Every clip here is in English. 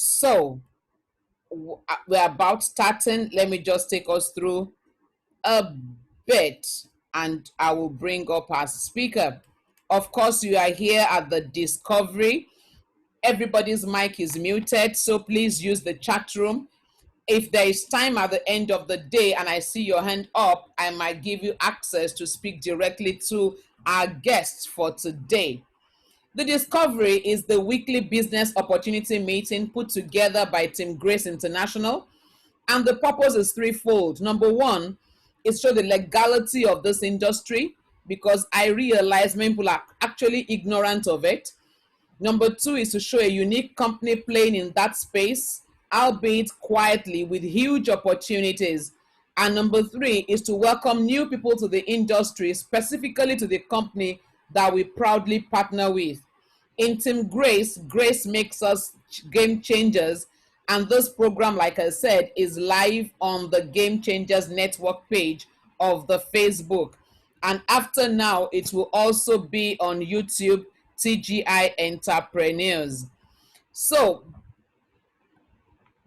So we're about starting. Let me just take us through a bit and I will bring up our speaker. Of course, you are here at the Discovery. Everybody's mic is muted, so please use the chat room. If there is time at the end of the day and I see your hand up, I might give you access to speak directly to our guests for today. The Discovery is the weekly business opportunity meeting put together by Team Grace International, and the purpose is threefold. Number one is show the legality of this industry, because I realize many people are actually ignorant of it. Number two is to show a unique company playing in that space, albeit quietly, with huge opportunities. And number three is to welcome new people to the industry, specifically to the company that we proudly partner with. In Team Grace, Grace makes us game changers. And this program, like I said, is live on the Game Changers Network page of the Facebook. And after now, it will also be on YouTube, TGI Entrepreneurs. So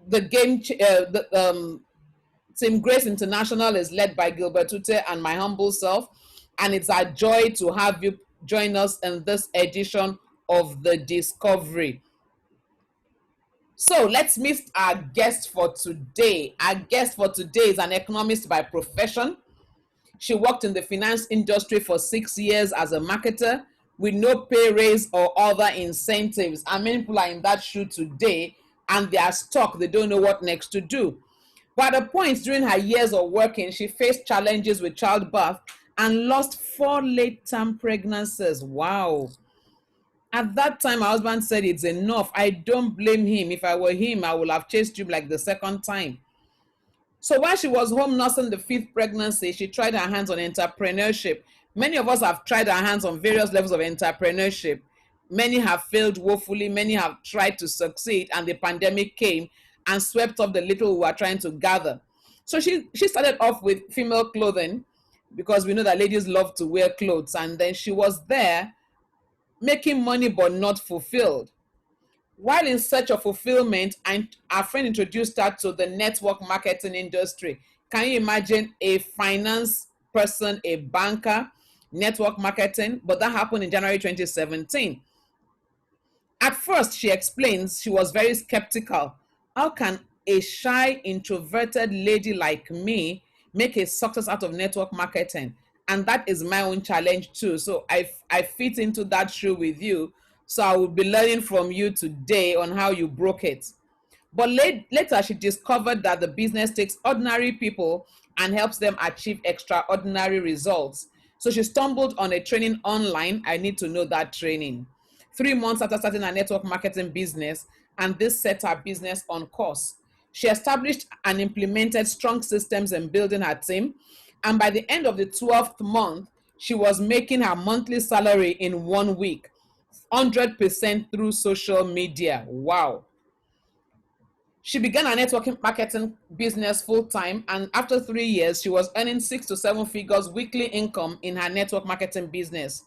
the Team Grace International is led by Gilbert Ute and my humble self, and it's our joy to have you join us in this edition of the Discovery. So let's meet our guest for today. Our guest for today is an economist by profession. She worked in the finance industry for 6 years as a marketer with no pay raise or other incentives. And many people are in that shoe today and they are stuck. They don't know what next to do. But at a point during her years of working, she faced challenges with childbirth and lost 4 late-term pregnancies. Wow. At that time, my husband said, it's enough. I don't blame him. If I were him, I would have chased you like the second time. So while she was home nursing the 5th pregnancy, she tried her hands on entrepreneurship. Many of us have tried our hands on various levels of entrepreneurship. Many have failed woefully. Many have tried to succeed, and the pandemic came and swept up the little we were trying to gather. So she started off with female clothing, because we know that ladies love to wear clothes. And then she was there making money but not fulfilled. While in search of fulfillment, and our friend introduced her to the network marketing industry. Can you imagine a finance person, a banker, network marketing? But that happened in January 2017. At first, she explains, she was very skeptical. How can a shy, introverted lady like me make a success out of network marketing? And that is my own challenge too. So I fit into that shoe with you. So I will be learning from you today on how you broke it. But later she discovered that the business takes ordinary people and helps them achieve extraordinary results. So she stumbled on a training online. I need to know that training. 3 months after starting her network marketing business, and this set her business on course. She established and implemented strong systems in building her team. And by the end of the 12th month, she was making her monthly salary in 1 week, 100% through social media. Wow. She began her networking marketing business full-time, and after 3 years, she was earning 6 to 7 figures weekly income in her network marketing business.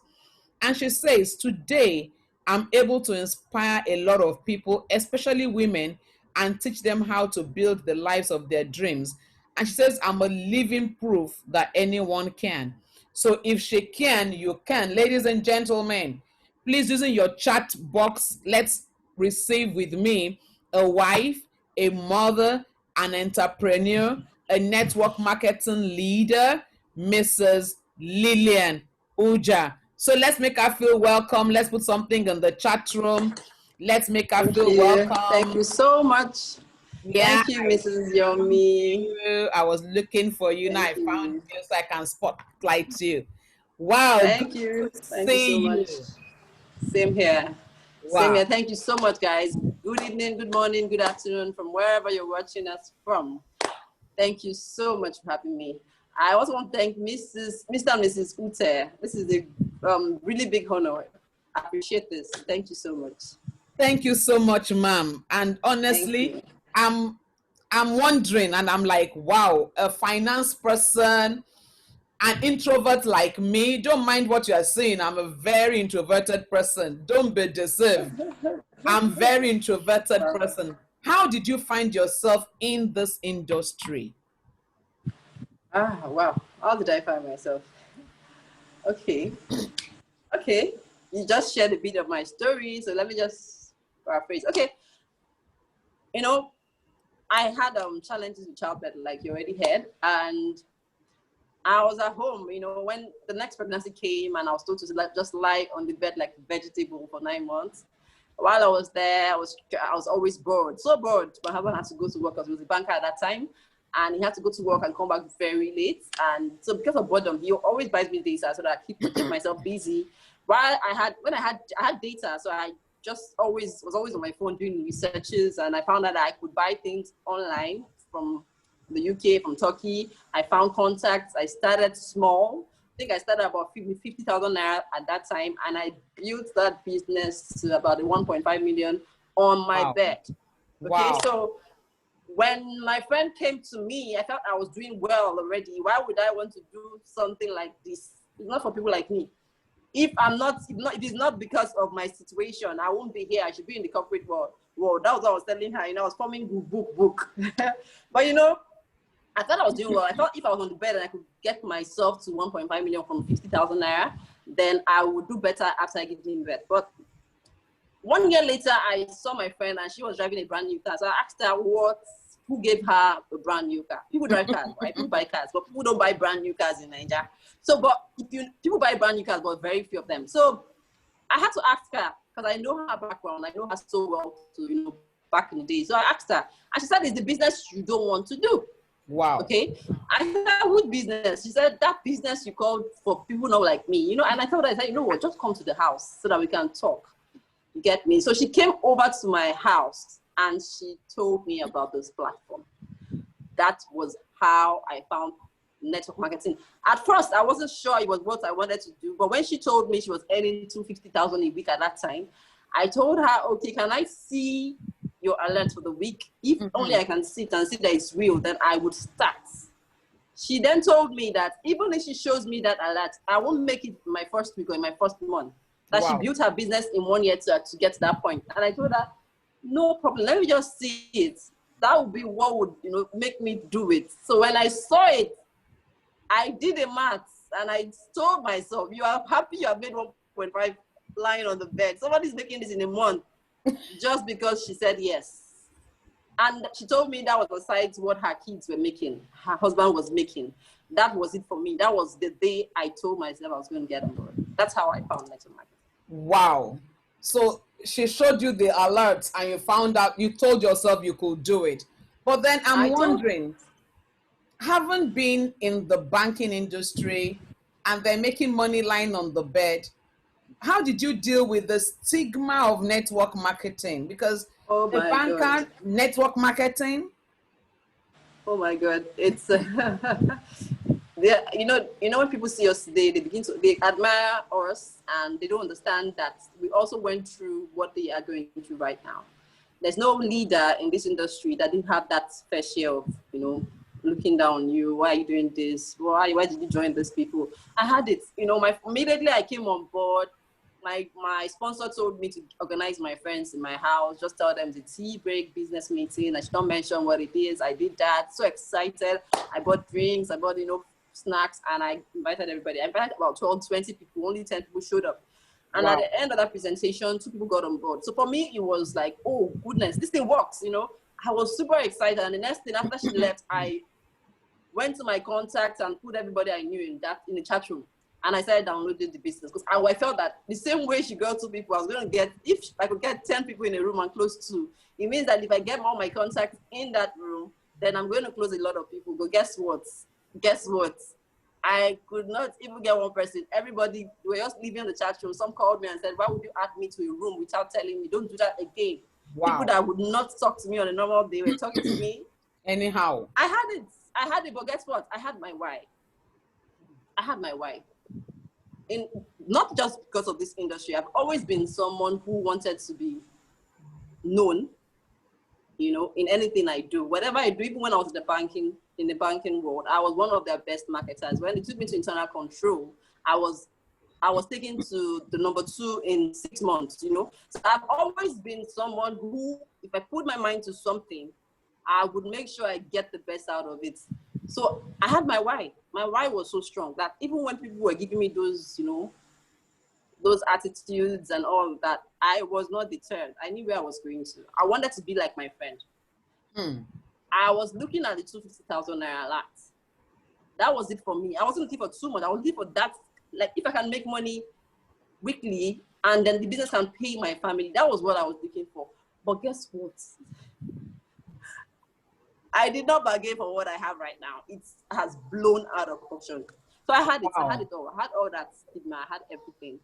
And she says, today, I'm able to inspire a lot of people, especially women, and teach them how to build the lives of their dreams. And she says, I'm a living proof that anyone can. So if she can, you can. Ladies and gentlemen, please, using your chat box, let's receive with me a wife, a mother, an entrepreneur, a network marketing leader, Mrs. Lilian Ujah. So let's make her feel welcome. Let's put something in the chat room. Let's make her feel welcome. Thank you so much. Yeah. Thank you, Mrs. Yomi. I was looking for you. Now I found you so I can spotlight you. Wow. Thank you. Thank you so much. Same here. Wow. Same here. Thank you so much, guys. Good evening, good morning, good afternoon from wherever you're watching us from. Thank you so much for having me. I also want to thank Mr. and Mrs. Ute. This is a really big honor. I appreciate this. Thank you so much. Thank you so much, ma'am. And honestly, I'm wondering, and I'm like, wow, a finance person, an introvert like me, don't mind what you're saying. I'm a very introverted person. Don't be deceived. I'm very introverted person. How did you find yourself in this industry? Wow. How did I find myself? Okay. Okay. You just shared a bit of my story, so let me just paraphrase. Okay. You know, I had challenges with childbirth, like you already heard, and I was at home, when the next pregnancy came and I was told to just lie on the bed like a vegetable for 9 months. While I was there, I was always bored, so bored. My husband had to go to work because he was a banker at that time, and he had to go to work and come back very late. And so because of boredom, he always buys me data so that I keep myself busy. While I had data, so I just was always on my phone doing researches, and I found out that I could buy things online from the UK, from Turkey. I found contacts. I started small. I think I started about 50,000 naira at that time, and I built that business to about 1.5 million on my bed. Okay, Wow. so when my friend came to me, I felt I was doing well already. Why would I want to do something like this? It's not for people like me. If it is not because of my situation, I won't be here. I should be in the corporate world. Well, that was what I was telling her. I was forming book. But I thought I was doing well. I thought if I was on the bed and I could get myself to 1.5 million from 50,000 naira, then I would do better after giving birth. But 1 year later, I saw my friend and she was driving a brand new car. So I asked her who gave her a brand new car. People drive cars, right? People buy cars, but people don't buy brand new cars in Nigeria. So, but people buy brand new cars, but very few of them. So I had to ask her, because I know her background. I know her so well, back in the day. So I asked her, and she said, it's the business you don't want to do. Wow. Okay. I said, what business? She said, that business you called for people not like me. And I told her, I said, what, just come to the house so that we can talk. You get me? So she came over to my house and she told me about this platform. That was how I found network marketing. At first, I wasn't sure it was what I wanted to do, but when she told me she was earning 250,000 a week at that time, I told her, okay, can I see your alert for the week? If only I can sit and see that it's real, then I would start. She then told me that even if she shows me that alert, I won't make it my first week or in my first month. That She built her business in 1 year to get to that point. And I told her, no problem, let me just see it. That would be what would make me do it. So when I saw it, I did the maths and I told myself, you are happy you have made 1.5 lying on the bed. Somebody's making this in a month just because she said yes. And she told me that was besides what her kids were making, her husband was making. That was it for me. That was the day I told myself I was going to get on board. That's how I found network marketing. Wow. So she showed you the alerts and you found out, you told yourself you could do it. But then I'm wondering, having been in the banking industry and then making money lying on the bed, how did you deal with the stigma of network marketing? Because the banker, network marketing. Oh my God, it's when people see us today, they admire us and they don't understand that we also went through what they are going through right now. There's no leader in this industry that didn't have that fair share of, looking down on you. Why are you doing this? Why did you join these people? I had it, immediately I came on board. My sponsor told me to organize my friends in my house, just tell them the tea break business meeting. I should not mention what it is. I did that. So excited. I bought drinks, I bought, snacks, and I invited everybody. I invited about 12, 20 people, only 10 people showed up. And at the end of that presentation, 2 people got on board. So for me, it was like, oh goodness, this thing works, I was super excited. And the next thing after she left, I went to my contacts and put everybody I knew in the chat room. And I started downloading the business because I felt that the same way she got 2 people, I was going to get, if I could get 10 people in a room and close 2, it means that if I get all my contacts in that room, then I'm going to close a lot of people. But guess what? I could not even get 1 person. Everybody were just leaving the chat room. Some called me and said, why would you add me to a room without telling me? Don't do that again. People that would not talk to me on a normal day were talking to me. Anyhow. I had it, but guess what? I had my why. Not just because of this industry. I've always been someone who wanted to be known, in anything I do. Whatever I do, even when I was in the banking world, I was one of their best marketers. When they took me to internal control, I was I was taken to the number 2 in 6 months, you know. So I've always been someone who, if I put my mind to something, I would make sure I get the best out of it. So I had my why. My why was so strong that even when people were giving me those, you know, those attitudes and all that, I was not deterred. I knew where I was going to. I wanted to be like my friend. I was looking at the 250,000 naira lot. That was it for me. I wasn't looking for too much. I was looking for that. Like, if I can make money weekly and then the business can pay my family, that was what I was looking for. But guess what? I did not bargain for what I have right now. It has blown out of proportion. So I had it. Wow. I had it all. I had all that stigma. I had everything.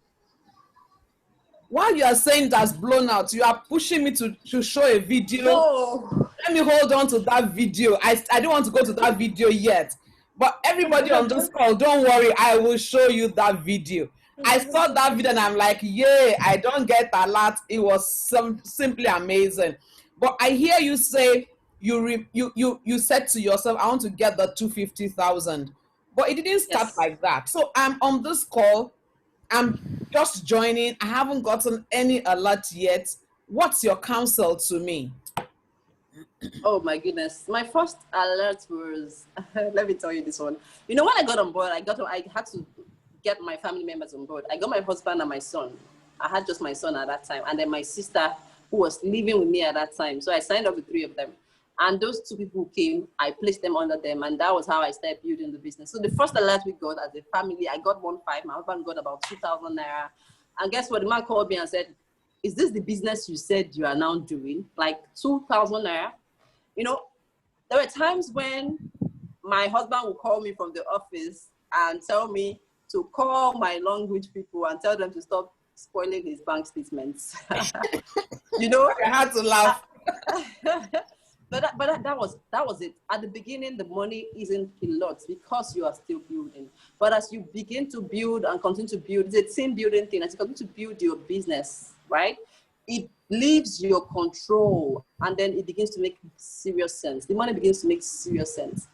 While you are saying it has blown out, you are pushing me to show a video. No. Let me hold on to that video. I don't want to go to that video yet. But everybody on this call, don't worry, I will show you that video. I saw that video and I'm like, yay, I don't get a lot. It was simply amazing. But I hear you say you said to yourself, I want to get the 250,000. But it didn't start like that. So I'm on this call. I'm just joining. I haven't gotten any alert yet. What's your counsel to me? Oh my goodness. My first alert was, let me tell you this one. You know, when I got on board, I had to get my family members on board. I got my husband and my son. I had just my son at that time. And then my sister, who was living with me at that time. So I signed up with 3 of them. And those 2 people came, I placed them under them. And that was how I started building the business. So the first alert we got as a family, I got 1.5. My husband got about 2,000 naira. And guess what? The man called me and said, is this the business you said you are now doing? Like 2,000 naira? You know, there were times when my husband would call me from the office and tell me to call my language people and tell them to stop spoiling his bank statements. You know? I had to laugh. But that was it. At the beginning, the money isn't a lot because you are still building. But as you begin to build and continue to build, it's a team building thing. As you continue to build your business, right? It leaves your control and then it begins to make serious sense. The money begins to make serious sense.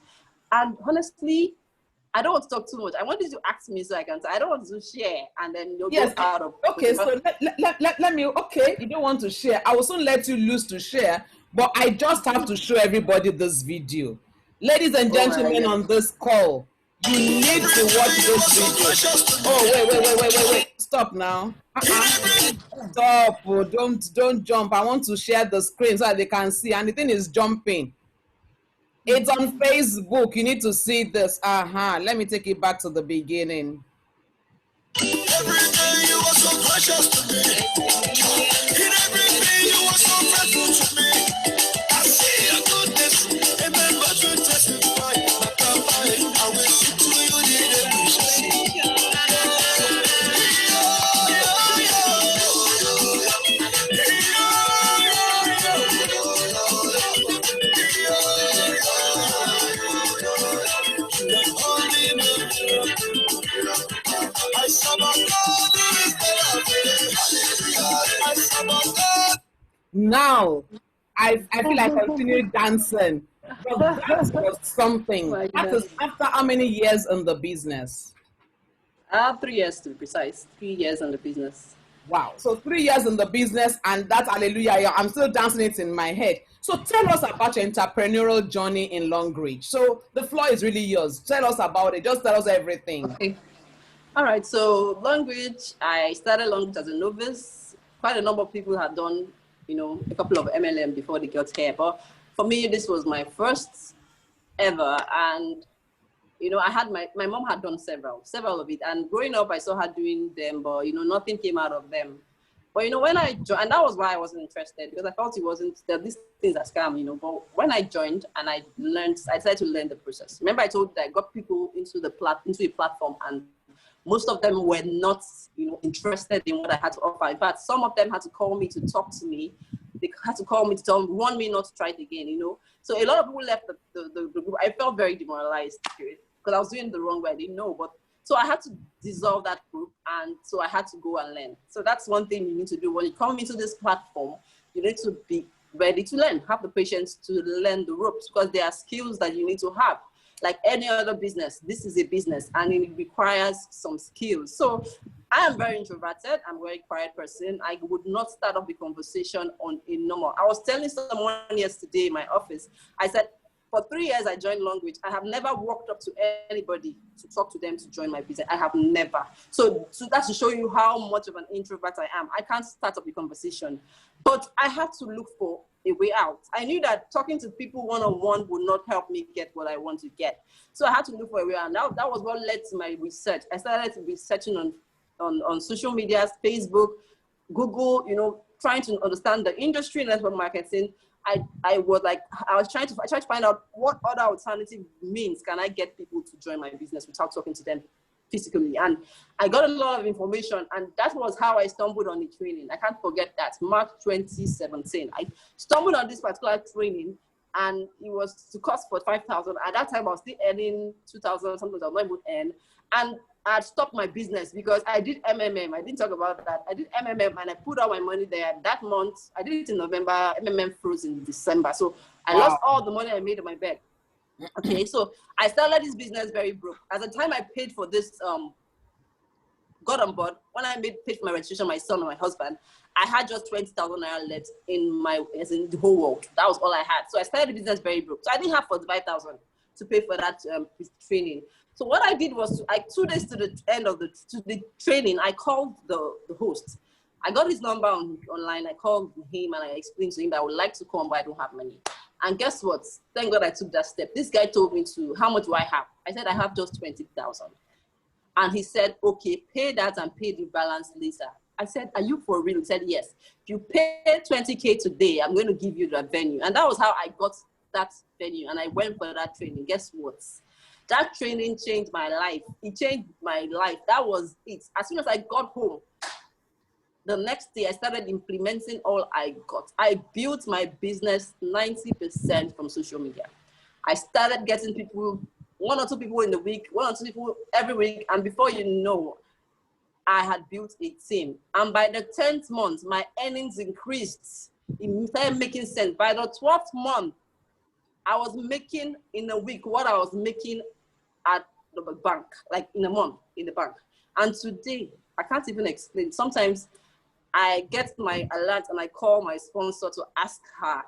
And honestly, I don't want to talk too much. I want you to ask me so I can. I don't want to share and then you'll go out of. Okay, so let me. Okay, you don't want to share. I will soon let you loose to share, but I just have to show everybody this video. Ladies and gentlemen on this call, you need to watch this video. Oh, wait. Stop now. Stop. Oh, don't jump. I want to share the screen so that they can see. And the thing is jumping. It's on Facebook. You need to see this. Let me take it back to the beginning. Every day you were so precious to me. In everything you were so faithful to me. I see your goodness. Remember to testify. I will see to you the Now, I feel like I continue dancing. But that was something. That is after how many years in the business? 3 years to be precise. 3 years in the business. Wow. So 3 years in the business and that hallelujah, I'm still dancing it in my head. So tell us about your entrepreneurial journey in Longreach. So the floor is really yours. Tell us about it. Just tell us everything. Okay. All right. So Longreach, I started Longreach as a novice. Quite a number of people had done, you know, a couple of MLM before they got here. But for me, this was my first ever. And, you know, I had my mom had done several of it. And growing up, I saw her doing them, but, you know, nothing came out of them. But, you know, when I joined, and that was why I wasn't interested, because I felt it wasn't, that these things are scam, you know. But when I joined and I decided to learn the process. Remember I told you that I got people into a platform and most of them were not, you know, interested in what I had to offer. In fact, some of them had to call me to talk to me. They had to call me to warn me not to try it again, you know. So a lot of people left the group. I felt very demoralized because I was doing it the wrong way. I didn't know. But so I had to dissolve that group. And so I had to go and learn. So that's one thing you need to do. When you come into this platform, you need to be ready to learn. Have the patience to learn the ropes because there are skills that you need to have. like any other business, this is a business and it requires some skills. So I am very introverted. I'm a very quiet person. I would not start off the conversation on a normal. I was telling someone yesterday in my office, I said, for 3 years, I joined Language. I have never walked up to anybody to talk to them to join my business. I have never. So that's to show you how much of an introvert I am. I can't start up the conversation. But I had to look for a way out. I knew that talking to people one-on-one would not help me get what I want to get. So I had to look for a way out. And that was what led to my research. I started researching on social media, Facebook, Google, you know, trying to understand the industry and network marketing. I tried to find out what other alternative means can I get people to join my business without talking to them physically. And I got a lot of information, and that was how I stumbled on the training. I can't forget that, March 2017. I stumbled on this particular training, and it was to cost for 5,000. At that time, I was still earning 2,000, something I would earn. And I had stopped my business because I did MMM. I didn't talk about that. I did MMM and I put all my money there. That month, I did it in November, MMM froze in December. So I lost all the money I made on my bed. Okay, so I started this business very broke. At the time I paid for this, got on board, when I paid for my registration, my son and my husband, I had just 20,000 naira left in the whole world. That was all I had. So I started the business very broke. So I didn't have 45,000 to pay for that training. So what I did was, 2 days to the end of the training, I called the host. I got his number online. I called him and I explained to him that I would like to come, but I don't have money. And guess what? Thank God I took that step. This guy told me how much do I have? I said, I have just 20,000. And he said, okay, pay that and pay the balance later. I said, are you for real? He said, yes. If you pay 20K today, I'm going to give you that venue. And that was how I got that venue. And I went for that training. Guess what? That training changed my life. It changed my life. That was it. As soon as I got home, the next day I started implementing all I got. I built my business 90% from social media. I started getting people, 1 or 2 people in the week, 1 or 2 people every week. And before you know, I had built a team. And by the 10th month, my earnings increased. It started making sense. By the 12th month, I was making in a week what I was making at the bank, like in a month in the bank. And today, I can't even explain. Sometimes I get my alert and I call my sponsor to ask her,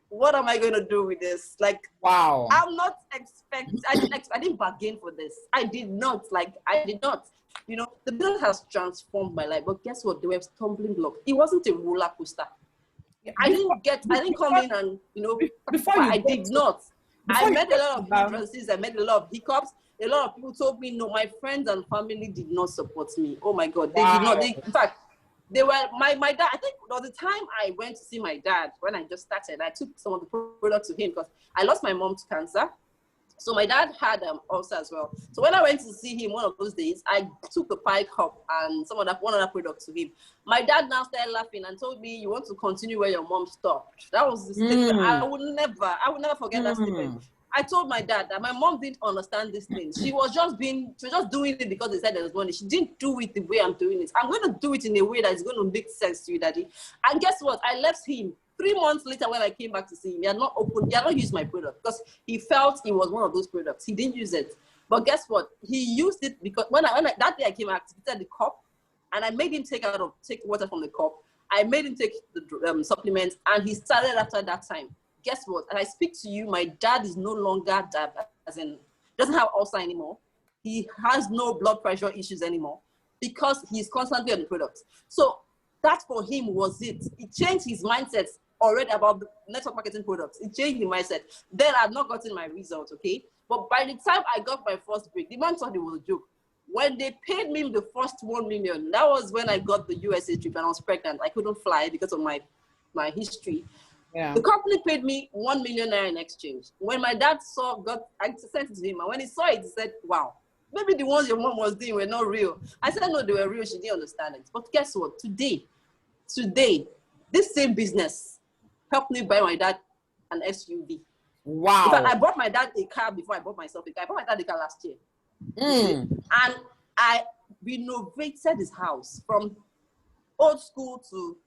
what am I going to do with this? Like, wow. I'm not expecting, I didn't bargain for this. I did not. You know, the business has transformed my life, but guess what? There were stumbling blocks. It wasn't a roller coaster. I didn't come in and, you know, I did not. I met a lot of hindrances. I met a lot of hiccups. A lot of people told me no. My friends and family did not support me. Oh my God, they did not. In fact, they were my dad. I think there was the time I went to see my dad when I just started. I took some of the products to him because I lost my mom to cancer. So my dad had ulcer as well. So when I went to see him one of those days, I took the pie cup and one other product to him. My dad now started laughing and told me, "You want to continue where your mom stopped." That was the statement. I would never forget that statement. I told my dad that my mom didn't understand this thing. She was just doing it because they said there was money. She didn't do it the way I'm doing it. I'm going to do it in a way that is going to make sense to you, Daddy. And guess what? I left him. 3 months later, when I came back to see him, he had not used my product because he felt it was one of those products. He didn't use it. But guess what? He used it because when that day I came, I activated the cup and I made him take water from the cup. I made him take the supplements and he started after that time. Guess what? As I speak to you, my dad is no longer doesn't have ulcer anymore. He has no blood pressure issues anymore because he's constantly on the product. So that for him was it. It changed his mindset already about the network marketing products. It changed the mindset. Then I've not gotten my results, okay? But by the time I got my first break, the man thought it was a joke. When they paid me the first 1 million, that was when I got the USA trip and I was pregnant. I couldn't fly because of my history. Yeah. The company paid me 1 million naira in exchange. When my dad I sent it to him, and when he saw it, he said, "Wow, maybe the ones your mom was doing were not real." I said, "No, they were real. She didn't understand it." But guess what? Today, this same business helped me buy my dad an SUV. Wow. In fact, I bought my dad a car before I bought myself a car. I bought my dad a car last year. And I renovated his house from old school to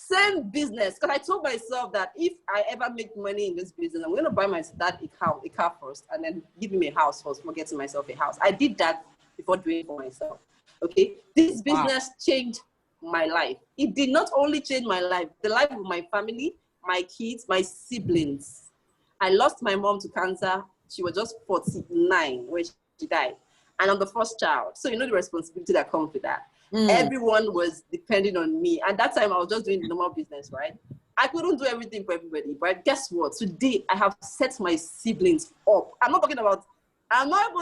Same business. Because I told myself that if I ever make money in this business, I'm going to buy my dad a car first and then give him a house first before getting myself a house. I did that before doing it for myself. Okay. This business changed my life. It did not only change my life, the life of my family, my kids, my siblings. I lost my mom to cancer. She was just 49 when she died. And I'm the first child. So you know the responsibility that comes with that. Everyone was depending on me. At that time, I was just doing the normal business, right? I couldn't do everything for everybody. But guess what? Today, I have set my siblings up. I'm not even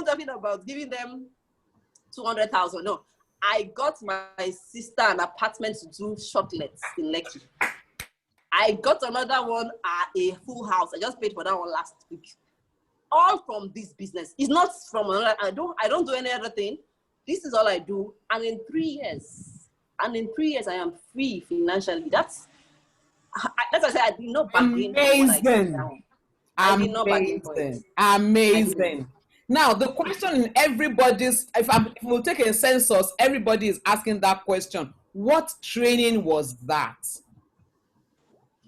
talking about giving them 200,000. No. I got my sister an apartment to do shortlets in Lekki. I got another one at a full house. I just paid for that one last week. All from this business. It's not from another. I don't do any other thing. This is all I do. And in 3 years, I am free financially. That's why I said I did not bargain for what I did now. I did not bargain for it. Amazing. Now, the question in everybody's, if we'll take a census, everybody is asking that question. What training was that?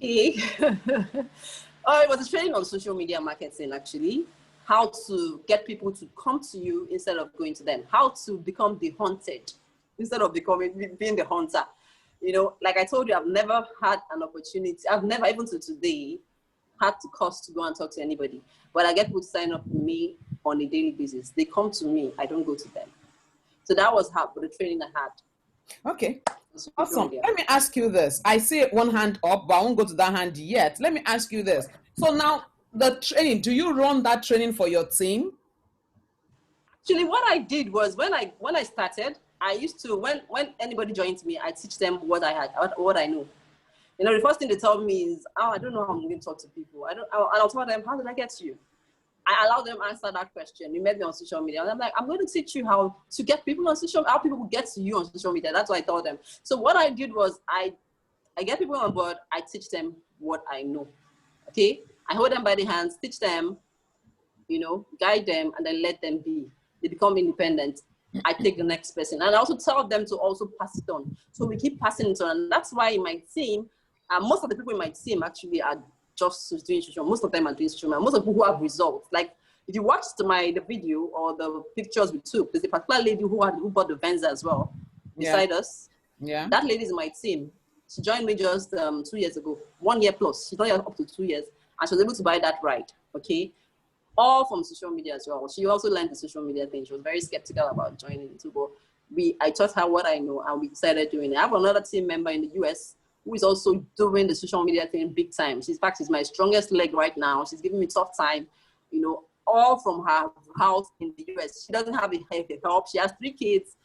Okay. Oh, it was a training on social media marketing, actually. How to get people to come to you instead of going to them. How to become the hunted instead of being the hunter. You know, like I told you, I've never had an opportunity. I've never, even to today, had to cost to go and talk to anybody. But I get people to sign up with me on a daily basis. They come to me. I don't go to them. So that was how the training I had. Okay. Awesome. Let me ask you this. I see one hand up, but I won't go to that hand yet. Let me ask you this. So now, the training, do you run that training for your team? Actually, what I did was when I started, I used to, when anybody joins me, I teach them what I know. You know, the first thing they tell me is, oh, I don't know how I'm going to talk to people. And I'll tell them, how did I get to you? I allow them answer that question. You met me on social media. And I'm like, I'm going to teach you how to get people on social media, how people get to you on social media. That's what I told them. So what I did was I get people on board. I teach them what I know. Okay? I hold them by the hands, teach them, you know, guide them, and then let them be. They become independent. I take the next person. And I also tell them to also pass it on. So we keep passing it on. And that's why in my team, most of the people in my team actually are just doing social media. Most of them are doing social media. Most of the people who have results. Like if you watch the video or the pictures we took, there's a particular lady who bought the Venza as well beside us. Yeah. That lady's in my team. She joined me just 2 years ago, 1 year plus. She's not yet up to 2 years. And she was able to buy that ride, okay? All from social media as well. She also learned the social media thing. She was very skeptical about joining it too, but I taught her what I know and we decided doing it. I have another team member in the US who is also doing the social media thing big time. She's my strongest leg right now. She's giving me tough time, you know, all from her house in the US. She doesn't have a help. She has 3 kids.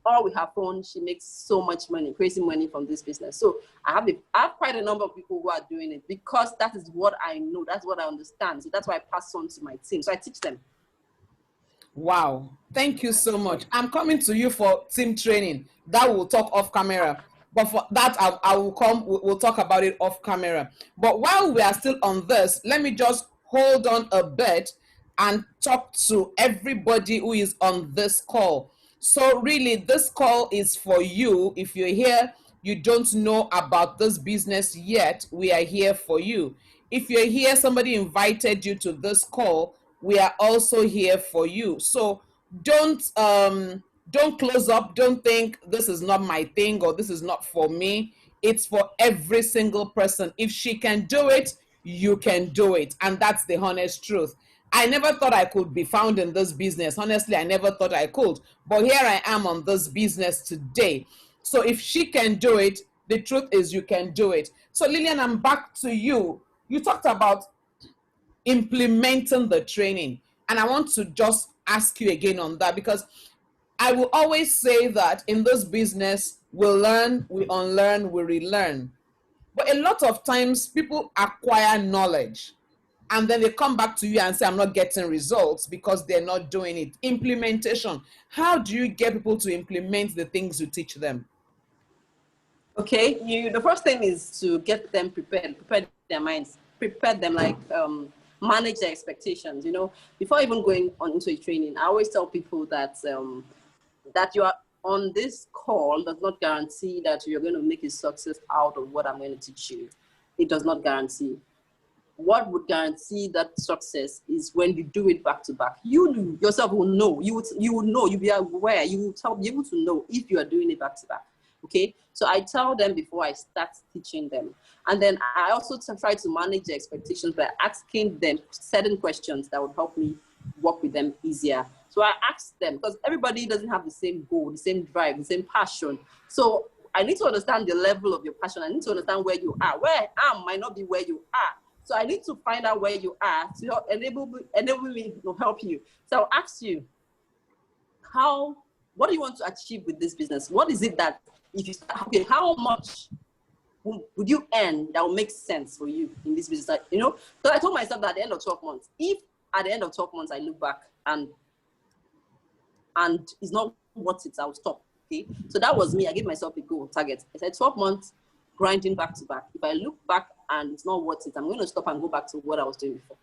All with her phone, she makes so much money, crazy money from this business. So I have quite a number of people who are doing it because that is what I know. That's what I understand. So that's why I pass on to my team. So I teach them. Wow. Thank you so much. I'm coming to you for team training. That will talk off camera. But for that, I will come. We'll talk about it off camera. But while we are still on this, let me just hold on a bit and talk to everybody who is on this call. So really, this call is for you. If you're here, you don't know about this business yet, we are here for you. If you're here, somebody invited you to this call, we are also here for you. So don't close up. Don't think this is not my thing or this is not for me. It's for every single person. If she can do it, you can do it. And that's the honest truth. I never thought I could be found in this business. Honestly, I never thought I could. But here I am on this business today. So if she can do it, the truth is you can do it. So Lilian, I'm back to you. You talked about implementing the training. And I want to just ask you again on that because I will always say that in this business, we learn, we unlearn, we relearn. But a lot of times people acquire knowledge and then they come back to you and say, I'm not getting results because they're not doing it. Implementation. How do you get people to implement the things you teach them? Okay, the first thing is to get them prepared, prepare their minds, prepare them, like manage their expectations. You know, before even going on into a training, I always tell people that that on this call does not guarantee that you're going to make a success out of what I'm going to teach you. It does not guarantee. What would guarantee that success is when you do it back to back. You yourself will know. You will know. You'll be aware. You will be able to know if you are doing it back to back. Okay, so I tell them before I start teaching them. And then I also try to manage the expectations by asking them certain questions that would help me work with them easier. So I ask them, because everybody doesn't have the same goal, the same drive, the same passion. So I need to understand the level of your passion. I need to understand where you are. Where I am might not be where you are. So I need to find out where you are to help enable me to help you. So I'll ask you, what do you want to achieve with this business? What is it that, if you start, okay, how much would you earn that will make sense for you in this business? You know, so I told myself that at the end of 12 months, if at the end of 12 months I look back and it's not worth it, I'll stop. Okay, so that was me. I gave myself a goal target. I said 12 months grinding back to back. If I look back and it's not worth it, I'm going to stop and go back to what I was doing before.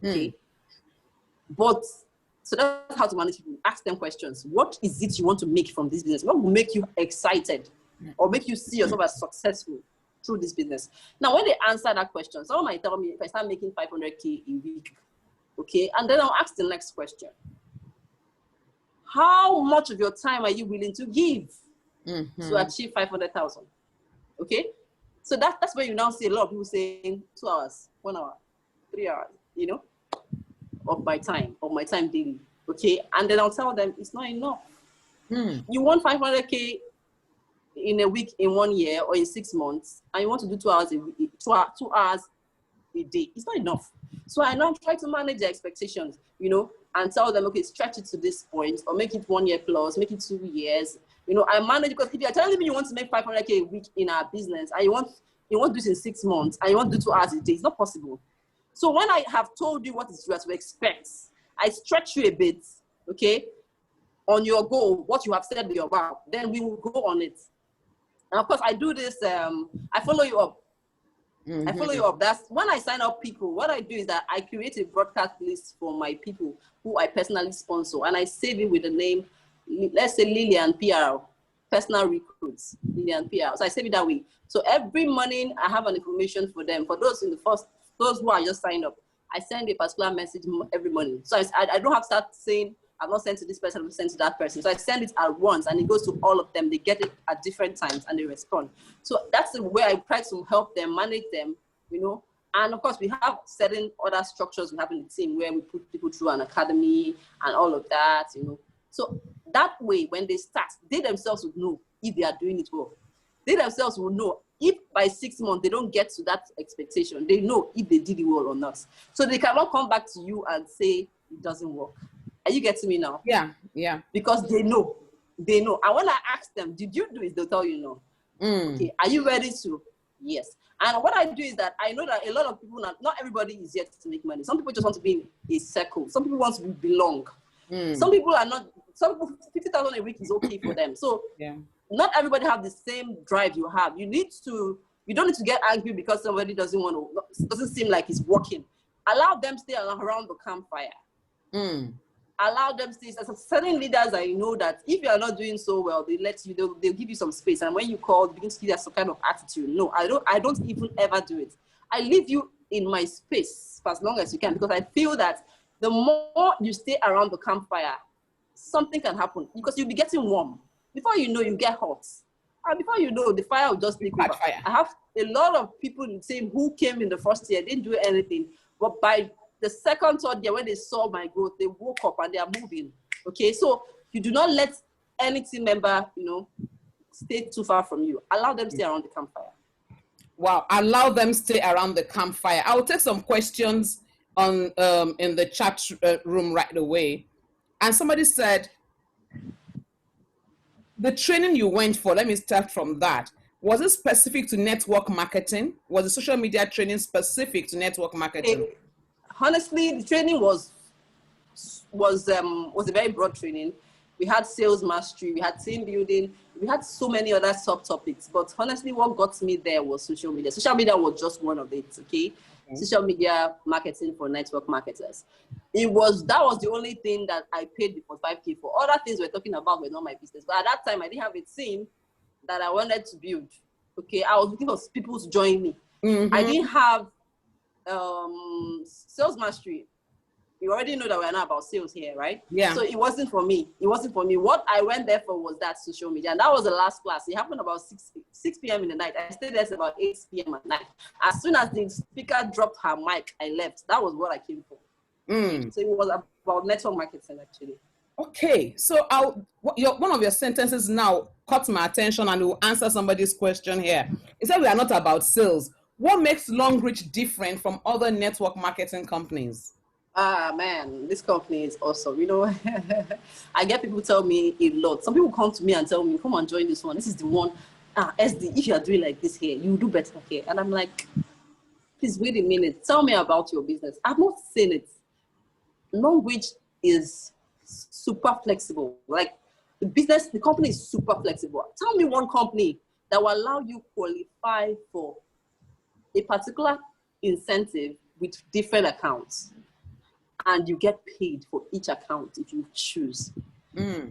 Okay, but so that's how to manage people. Ask them questions. What is it you want to make from this business? What will make you excited or make you see yourself as successful through this business? Now, when they answer that question, someone might tell me if I start making 500K a week, okay, and then I'll ask the next question. How much of your time are you willing to give to achieve 500,000? Okay, so that's where you now see a lot of people saying 2 hours, 1 hour, 3 hours, you know, of my time daily. Okay, and then I'll tell them it's not enough. You want 500K in a week, in 1 year, or in 6 months, and you want to do 2 hours a week, 2 hours a day. It's not enough. So I now try to manage the expectations, you know, and tell them, okay, stretch it to this point, or make it 1 year plus, make it 2 years. You know, I manage, because if you're telling me you want to make 500K a week in our business, and you want to do this in 6 months, and you want to do 2 hours a day, it's not possible. So when I have told you what is you are to expect, I stretch you a bit, okay, on your goal, what you have said you're about, then we will go on it. And of course, I do this, I follow you up. I follow you up. That's when I sign up people, what I do is that I create a broadcast list for my people who I personally sponsor, and I save it with the name, let's say Lilian PR, personal recruits, Lilian PR. So I save it that way. So every morning I have an information for them. For those those who are just signed up, I send a particular message every morning. So I don't have to start saying, I'm not sent to this person, I'm sent to that person. So I send it at once, and it goes to all of them. They get it at different times and they respond. So that's the way I try to help them, manage them, you know. And of course, we have certain other structures we have in the team where we put people through an academy and all of that, you know. So that way, when they start, they themselves would know if they are doing it well. They themselves will know if by 6 months they don't get to that expectation. They know if they did it well or not. So they cannot come back to you and say it doesn't work. Are you getting me now? Yeah, yeah. Because they know. They know. And when I ask them, did you do it? They'll tell you no. Okay, are you ready to? Yes. And what I do is that I know that a lot of people, not everybody is yet to make money. Some people just want to be in a circle. Some people want to belong. Some people are not, some people, 50,000 a week is okay for them. So not everybody have the same drive you have. You don't need to get angry because somebody doesn't seem like it's working. Allow them stay around the campfire. Allow them stay. There's certain leaders I know that if you are not doing so well, they'll give you some space. And when you call, begin to see that some kind of attitude. No, I don't even ever do it. I leave you in my space for as long as you can, because I feel that the more you stay around the campfire, something can happen, because you'll be getting warm. Before you know, you get hot. And before you know, the fire will just take over. I have a lot of people in the team who came in the first year, didn't do anything. But by the second, third year, when they saw my growth, they woke up and they are moving. Okay, so you do not let any team member, you know, stay too far from you. Allow them to stay around the campfire. Wow, allow them stay around the campfire. I will take some questions on in the chat room right away. And somebody said, the training you went for, let me start from that. Was it specific to network marketing? Was the social media training specific to network marketing? Honestly, the training was a very broad training. we had sales mastery, we had team building, we had so many other subtopics. But honestly, what got me there was social media. Social media was just one of it, okay? Social media marketing for network marketers. That was the only thing that I paid the 45K for. Other things we're talking about were not my business. But at that time, I didn't have a team that I wanted to build. Okay, I was looking for people to join me. I didn't have sales mastery. You already know that we're not about sales here, right? Yeah. So it wasn't for me. It wasn't for me. What I went there for was that social media. And that was the last class. It happened about 6 p.m. in the night. I stayed there till about 8 p.m. at night. As soon as the speaker dropped her mic, I left. That was what I came for. So it was about network marketing, actually. Okay. So one of your sentences now caught my attention, and will answer somebody's question here. It said we are not about sales. What makes Longreach different from other network marketing companies? Ah, man, this company is awesome. You know, I get people tell me a lot. Some people come to me and tell me, come and join this one. This is the one. SD, if you are doing like this here, you will do better here. And I'm like, please wait a minute. Tell me about your business. I've not seen it. Longreach is super flexible. Like the company is super flexible. Tell me one company that will allow you qualify for a particular incentive with different accounts, and you get paid for each account if you choose.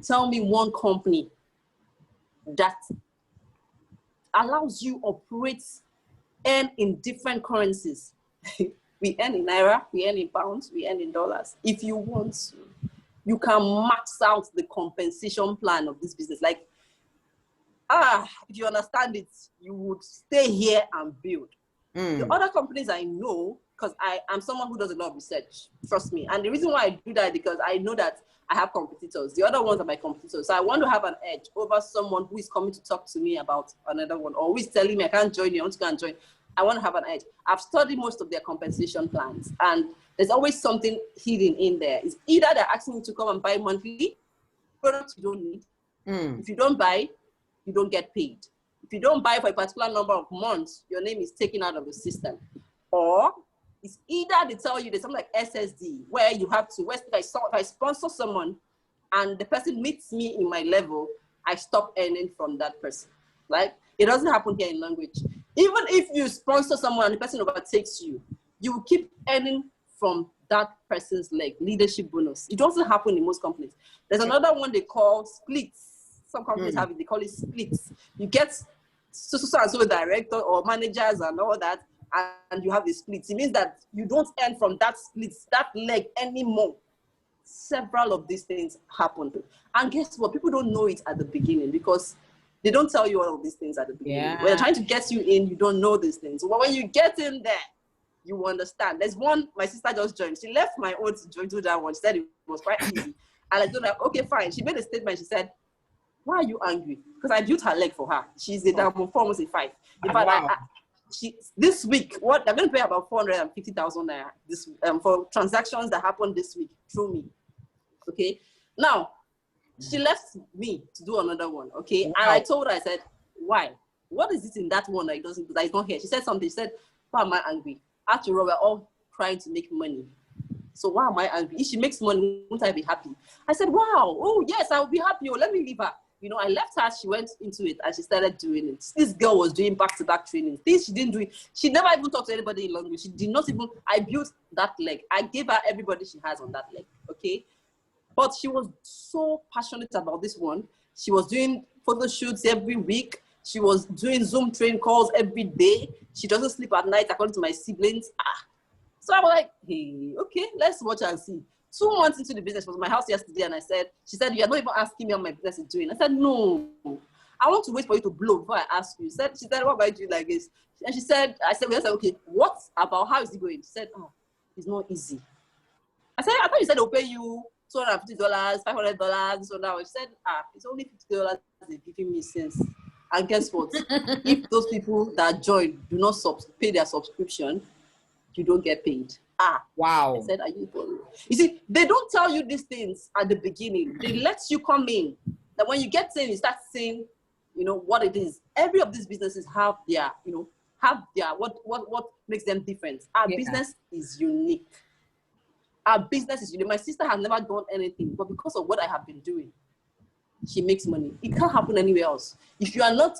Tell me one company that allows you operate, earn in different currencies. We earn in Naira, we earn in pounds, we earn in dollars. If you want to, you can max out the compensation plan of this business. Like, if you understand it, you would stay here and build. The other companies I know, because I'm someone who does a lot of research, trust me. And the reason why I do that is because I know that I have competitors. The other ones are my competitors. So I want to have an edge over someone who is coming to talk to me about another one, or who is telling me I can't join you, I want to go and join. I want to have an edge. I've studied most of their compensation plans, and there's always something hidden in there. It's either they're asking you to come and buy monthly products you don't need. If you don't buy, you don't get paid. If you don't buy for a particular number of months, your name is taken out of the system. Or it's either they tell you there's something like SSD, where you have to, if I sponsor someone and the person meets me in my level, I stop earning from that person. Like, it doesn't happen here in Longreach. Even if you sponsor someone and the person overtakes you, you will keep earning from that person's leadership bonus. It doesn't happen in most companies. There's another one they call splits. Some companies have it, they call it splits. You get so and so director or managers and all that, and you have the splits. It means that you don't earn from that splits, that leg anymore. Several of these things happen. And guess what? People don't know it at the beginning because they don't tell you all of these things at the beginning. When they're trying to get you in, you don't know these things. But when you get in there, you understand. There's one, my sister just joined. She left my own to do that one. She said it was quite easy. And I told her, okay, fine. She made a statement. She said, why are you angry? Because I built her leg for her. She's a diamond 4, almost a 5. In fact, this week, they're going to pay about 450,000 naira this for transactions that happened this week through me. Okay. Now, she left me to do another one. Okay. Wow. And I told her, I said, why? What is it in that one that is not here? She said something. She said, why am I angry? After all, we're all trying to make money. So why am I angry? If she makes money, won't I be happy? I said, wow. Oh, yes, I will be happy. Oh, let me leave her. You know, I left her, she went into it, and she started doing it. This girl was doing back-to-back training. Things she didn't do it. She never even talked to anybody in language. She did not even, I built that leg. I gave her everybody she has on that leg, okay? But she was so passionate about this one. She was doing photo shoots every week. She was doing Zoom train calls every day. She doesn't sleep at night, according to my siblings. So I was like, hey, okay, let's watch and see. 2 months into the business, was my house yesterday, and she said, you're not even asking me how my business is doing. I said, no, I want to wait for you to blow before I ask you. She said, what about you doing like this? And I said, okay, what about, how is it going? She said, it's not easy. I said, I thought you said they'll pay you $250, $500, so now. She said, it's only $50 they're giving me since. And guess what? If those people that join do not pay their subscription, you don't get paid. Wow. I said, are you for real? You see, they don't tell you these things at the beginning. They let you come in. That when you get in, you start seeing, what it is. Every of these businesses have their, what makes them different. Our business is unique. Our business is unique. My sister has never done anything, but because of what I have been doing, she makes money. It can't happen anywhere else. If you are not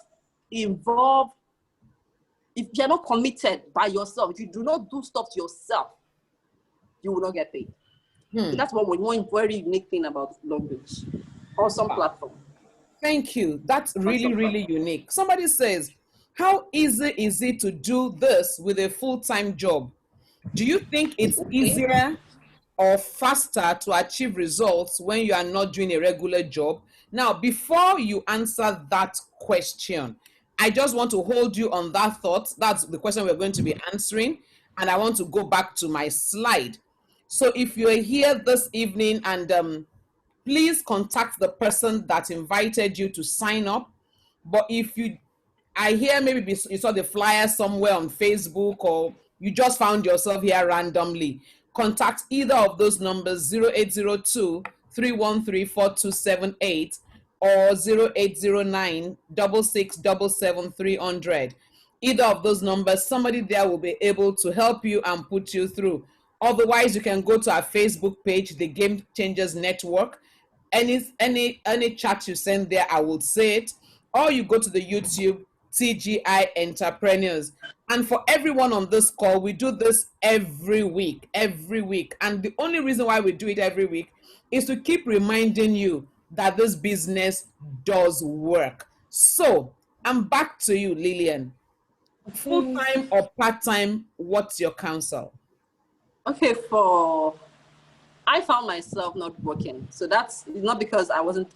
involved, if you are not committed by yourself, if you do not do stuff to yourself, you will not get paid. So that's one very unique thing about Long Beach. Awesome platform. Thank you. That's really, really unique. Somebody says, how easy is it to do this with a full-time job? Do you think it's easier or faster to achieve results when you are not doing a regular job? Now, before you answer that question, I just want to hold you on that thought. That's the question we're going to be answering. And I want to go back to my slide. So if you're here this evening and please contact the person that invited you to sign up. But if I hear maybe you saw the flyer somewhere on Facebook or you just found yourself here randomly, contact either of those numbers, 0802-313-4278 or 0809-6677-300. Either of those numbers, somebody there will be able to help you and put you through. Otherwise, you can go to our Facebook page, the Game Changers Network. Any chat you send there, I will say it. Or you go to the YouTube, TGI Entrepreneurs. And for everyone on this call, we do this every week. And the only reason why we do it every week is to keep reminding you that this business does work. So I'm back to you, Lilian. Full-time or part-time, what's your counsel? Okay, I found myself not working. So that's not because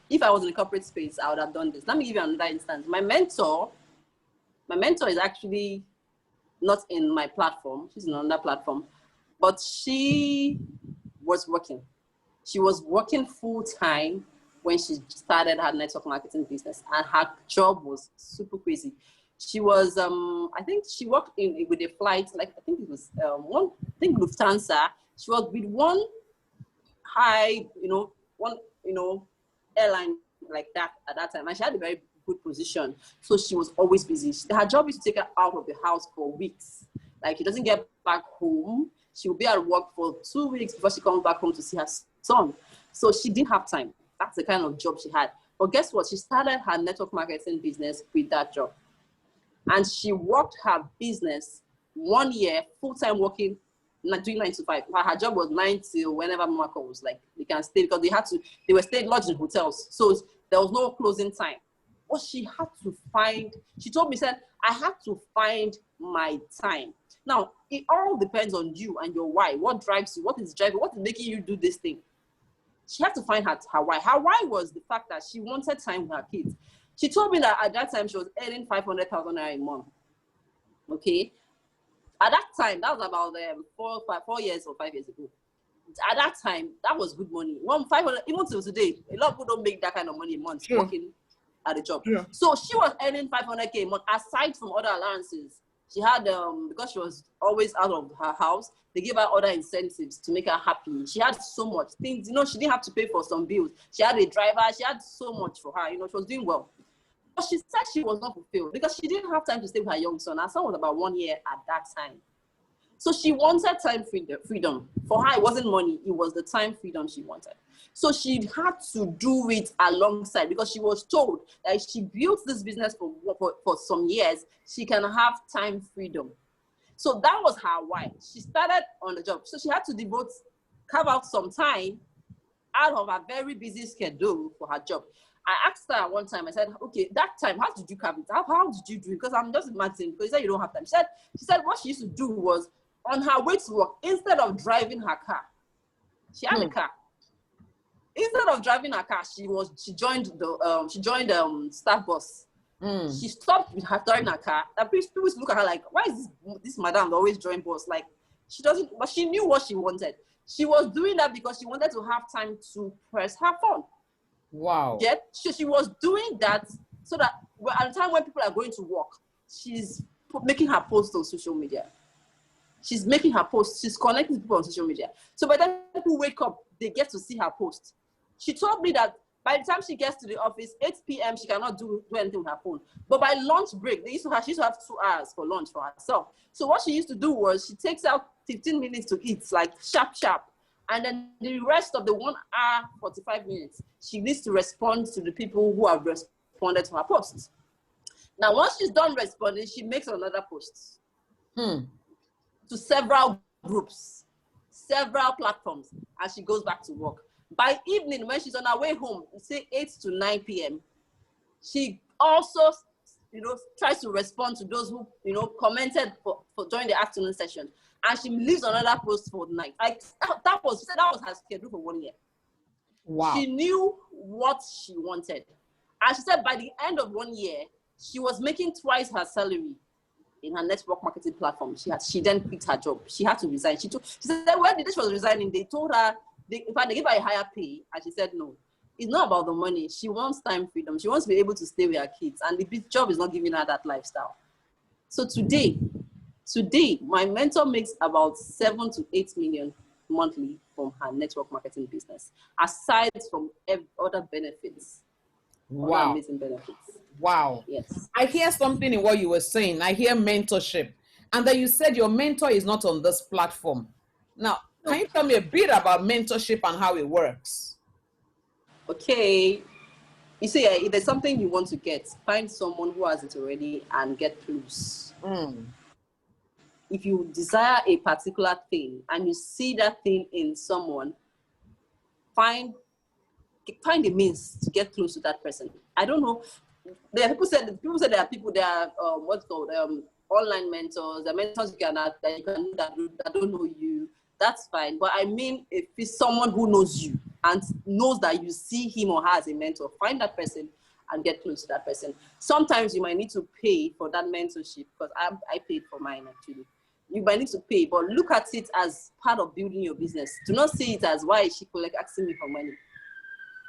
if I was in a corporate space, I would have done this. Let me give you another instance. My mentor is actually not in my platform. She's in another platform, but she was working. She was working full-time when she started her network marketing business, and her job was super crazy. She was, I think she worked with a flight, like I think it was Lufthansa. She was with one airline like that at that time, and she had a very good position. So she was always busy. Her job is to take her out of the house for weeks. Like she doesn't get back home. She will be at work for 2 weeks before she comes back home to see her son. So she didn't have time. That's the kind of job she had. But guess what? She started her network marketing business with that job. And she worked her business 1 year, full-time working, doing 9 to 5. Her job was 9 till whenever Mama calls. Like they can stay because they were staying lodged in hotels. So there was no closing time. But she had to she told me, said, I had to find my time. Now, it all depends on you and your why. What drives you? What is driving? What is making you do this thing? She had to find her why. Her why was the fact that she wanted time with her kids. She told me that at that time she was earning 500,000 naira a month. Okay, at that time that was about 4 years or 5 years ago. At that time, that was good money. 500, even till today, a lot of people don't make that kind of money a month working at a job. Yeah. So she was earning 500K a month aside from other allowances. She had, because she was always out of her house, they gave her other incentives to make her happy. She had so much things, she didn't have to pay for some bills. She had a driver, she had so much for her, she was doing well. But she said she was not fulfilled because she didn't have time to stay with her young son. Her son was about 1 year at that time. So she wanted time freedom. For her, it wasn't money, it was the time freedom she wanted. So she had to do it alongside because she was told that if she built this business for some years, she can have time freedom. So that was her why. She started on the job. So she had to carve out some time out of her very busy schedule for her job. I asked her one time, I said, okay, that time, how did you carve it? How did you do it? Because I'm just imagining, because you said you don't have time. She said what she used to do was, on her way to work, instead of driving her car, she had a car. Instead of driving her car, she joined the staff bus. She stopped with her driving her car. And people look at her like, why is this madam always join bus? Like she doesn't, but she knew what she wanted. She was doing that because she wanted to have time to press her phone. Wow. Yeah, she was doing that so that at the time when people are going to work, she's making her posts on social media. She's making her posts. She's connecting people on social media. So by the time people wake up, they get to see her post. She told me that by the time she gets to the office, 8 p.m., she cannot do anything with her phone. But by lunch break, she used to have 2 hours for lunch for herself. So what she used to do was she takes out 15 minutes to eat, like sharp. And then the rest of the 1 hour, 45 minutes, she needs to respond to the people who have responded to her posts. Now, once she's done responding, she makes another post to several groups, several platforms, and she goes back to work. By evening, when she's on her way home, say 8 to 9 p.m., she also, tries to respond to those who, commented for during the afternoon session. And she leaves another post for the night. That was her schedule for 1 year. Wow. She knew what she wanted. And she said by the end of 1 year, she was making twice her salary in her network marketing platform. She then quit her job. She had to resign. She said when she was resigning, they told her, in fact, they gave her a higher pay. And she said, no, it's not about the money. She wants time freedom. She wants to be able to stay with her kids. And the job is not giving her that lifestyle. So today, my mentor makes about 7 to 8 million monthly from her network marketing business, aside from other benefits. Wow. Other amazing benefits. Wow. Yes. I hear something in what you were saying. I hear mentorship. And then you said your mentor is not on this platform. Now, can you tell me a bit about mentorship and how it works? Okay. You see, if there's something you want to get, find someone who has it already and get close. If you desire a particular thing and you see that thing in someone, find a means to get close to that person. I don't know. There are people say there are people that are what's called online mentors. The mentors that don't know you. That's fine. But I mean, if it's someone who knows you and knows that you see him or her as a mentor, find that person and get close to that person. Sometimes you might need to pay for that mentorship, because I paid for mine actually. You might need to pay, but look at it as part of building your business. Do not see it as, why is she asking me for money?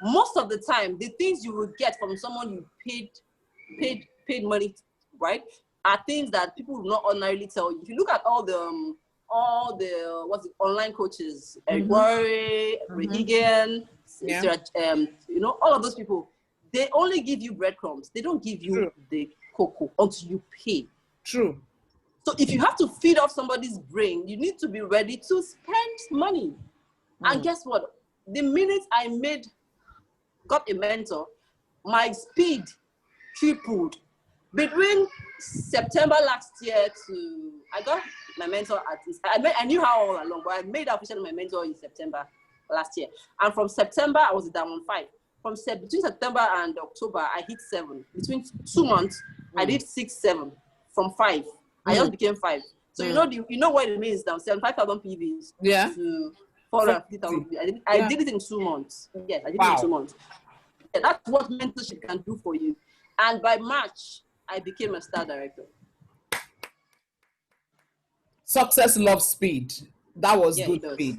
Most of the time, the things you will get from someone you paid money, right, are things that people will not ordinarily tell you. If you look at all the online coaches, Eric Worre, Rehigan, all of those people, they only give you breadcrumbs. They don't give you the cocoa until you pay. True. So if you have to feed off somebody's brain, you need to be ready to spend money. And guess what? The minute I got a mentor, my speed tripled. Between September last year to, I got my mentor I knew her all along, but I made her officially my mentor in September last year. And from September, I was down on 5. Between September and October, I hit 7. Between 2 months, I did 6, 7. From 5, I just became 5. So you know what it means now, 75,000 PVs to 450,000 PVs. I did it in 2 months. Yes, I did it in 2 months. Yeah, that's what mentorship can do for you. And by March, I became a star director. Success loves speed. That was good speed.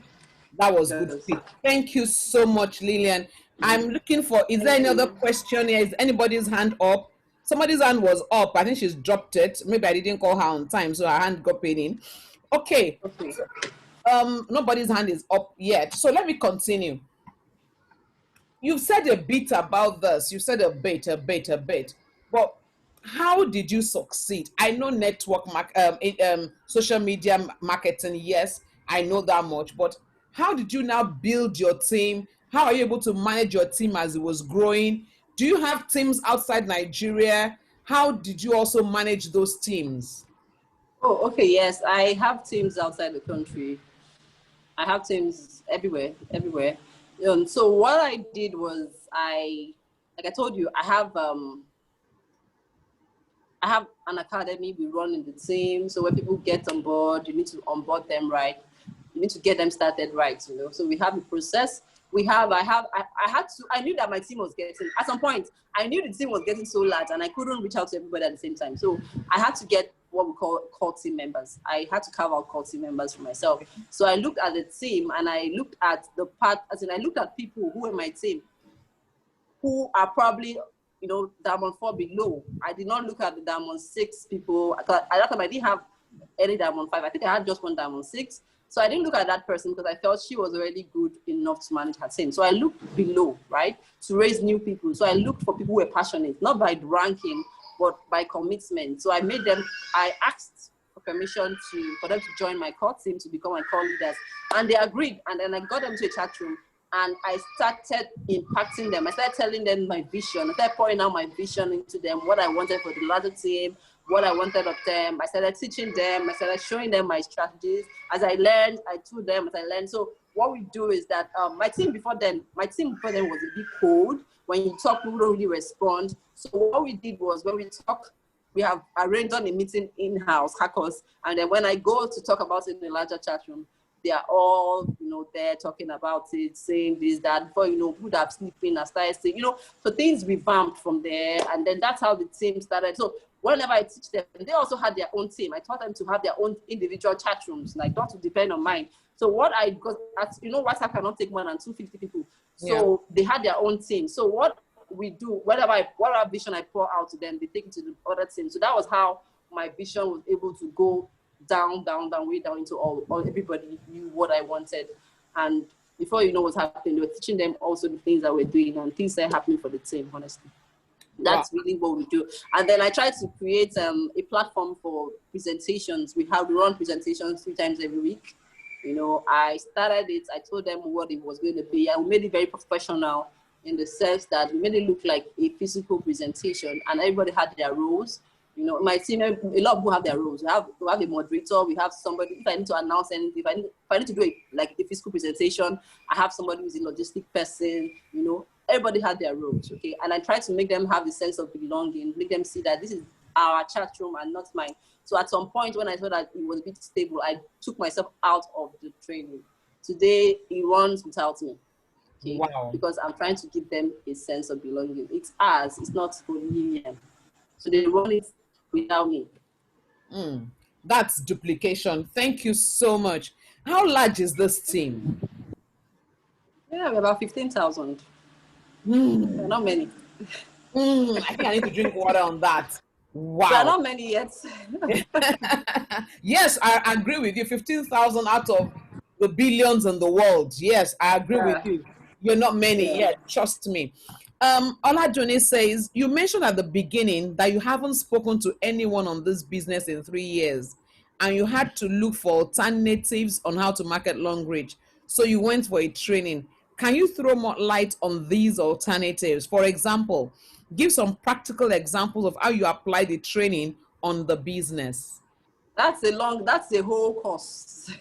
That was good speed. Thank you so much, Lilian. I'm looking for, is there any other question here? Is anybody's hand up? Somebody's hand was up. I think she's dropped it. Maybe I didn't call her on time, so her hand got paid in. Okay. Nobody's hand is up yet. So let me continue. You've said a bit about this. You said a bit. But how did you succeed? I know social media marketing. Yes, I know that much. But how did you now build your team? How are you able to manage your team as it was growing? Do you have teams outside Nigeria? How did you also manage those teams? Oh, okay. Yes, I have teams outside the country. I have teams everywhere. So what I did was, like I told you, I have an academy we run in the team. So when people get on board, you need to onboard them right. You need to get them started right. So we have a process. I knew that my team was getting, at some point, I knew the team was getting so large and I couldn't reach out to everybody at the same time. So I had to get what we call core team members. I had to carve out core team members for myself. So I looked at the team and I looked at I looked at people who were my team, who are probably, Diamond 4 below. I did not look at the Diamond 6 people. At that time, I didn't have any Diamond 5. I think I had just one Diamond 6. So I didn't look at that person because I felt she was already good enough to manage her team. So I looked below, right, to raise new people. So I looked for people who were passionate, not by ranking, but by commitment. So I asked for permission for them to join my core team, to become my core leaders. And they agreed. And then I got them to a chat room and I started impacting them. I started telling them my vision. I started pouring out my vision into them, what I wanted for the larger team, what I wanted of them. I started teaching them. I started showing them my strategies. As I learned, I told them as I learned. So what we do is that my team before then was a bit cold. When you talk, people don't really respond. So what we did was when we talk, we have arranged on a meeting in-house, hackers. And then when I go to talk about it in a larger chat room, they are all, there talking about it, saying this, that, before, people that have sleeping and started saying, so things revamped from there. And then that's how the team started. So whenever I teach them, they also had their own team. I taught them to have their own individual chat rooms, like not to depend on mine. So WhatsApp cannot take more than 250 people. So they had their own team. So what we do, whatever vision I pour out to them, they take it to the other team. So that was how my vision was able to go down, way down into all everybody knew what I wanted. And before you know what's happening, they were teaching them also the things that we're doing, and things that are happening for the team, honestly. That's really what we do. And then I try to create a platform for presentations. We run presentations 3 times every week. I started it, I told them what it was going to be. I made it very professional in the sense that we made it look like a physical presentation, and everybody had their roles. My team, a lot of people have their roles. We have a moderator, we have somebody, if I need to announce anything, if I need to do a physical presentation, I have somebody who's a logistic person, everybody had their roles, okay? And I try to make them have the sense of belonging, make them see that this is our chat room and not mine. So at some point when I saw that it was a bit stable, I took myself out of the training. Today, it runs without me. Okay? Wow. Because I'm trying to give them a sense of belonging. It's ours, it's not for Lilian. So they run it without me. That's duplication. Thank you so much. How large is this team? Yeah, we're about 15,000. Not many. I think I need to drink water on that. Wow. There are not many yet. Yes, I agree with you. 15,000 out of the billions in the world. Yes, I agree with you. You're not many yet, trust me. Oladune says, you mentioned at the beginning that you haven't spoken to anyone on this business in 3 years, and you had to look for alternatives on how to market long reach. So you went for a training. Can you throw more light on these alternatives? For example, give some practical examples of how you apply the training on the business. That's a whole course.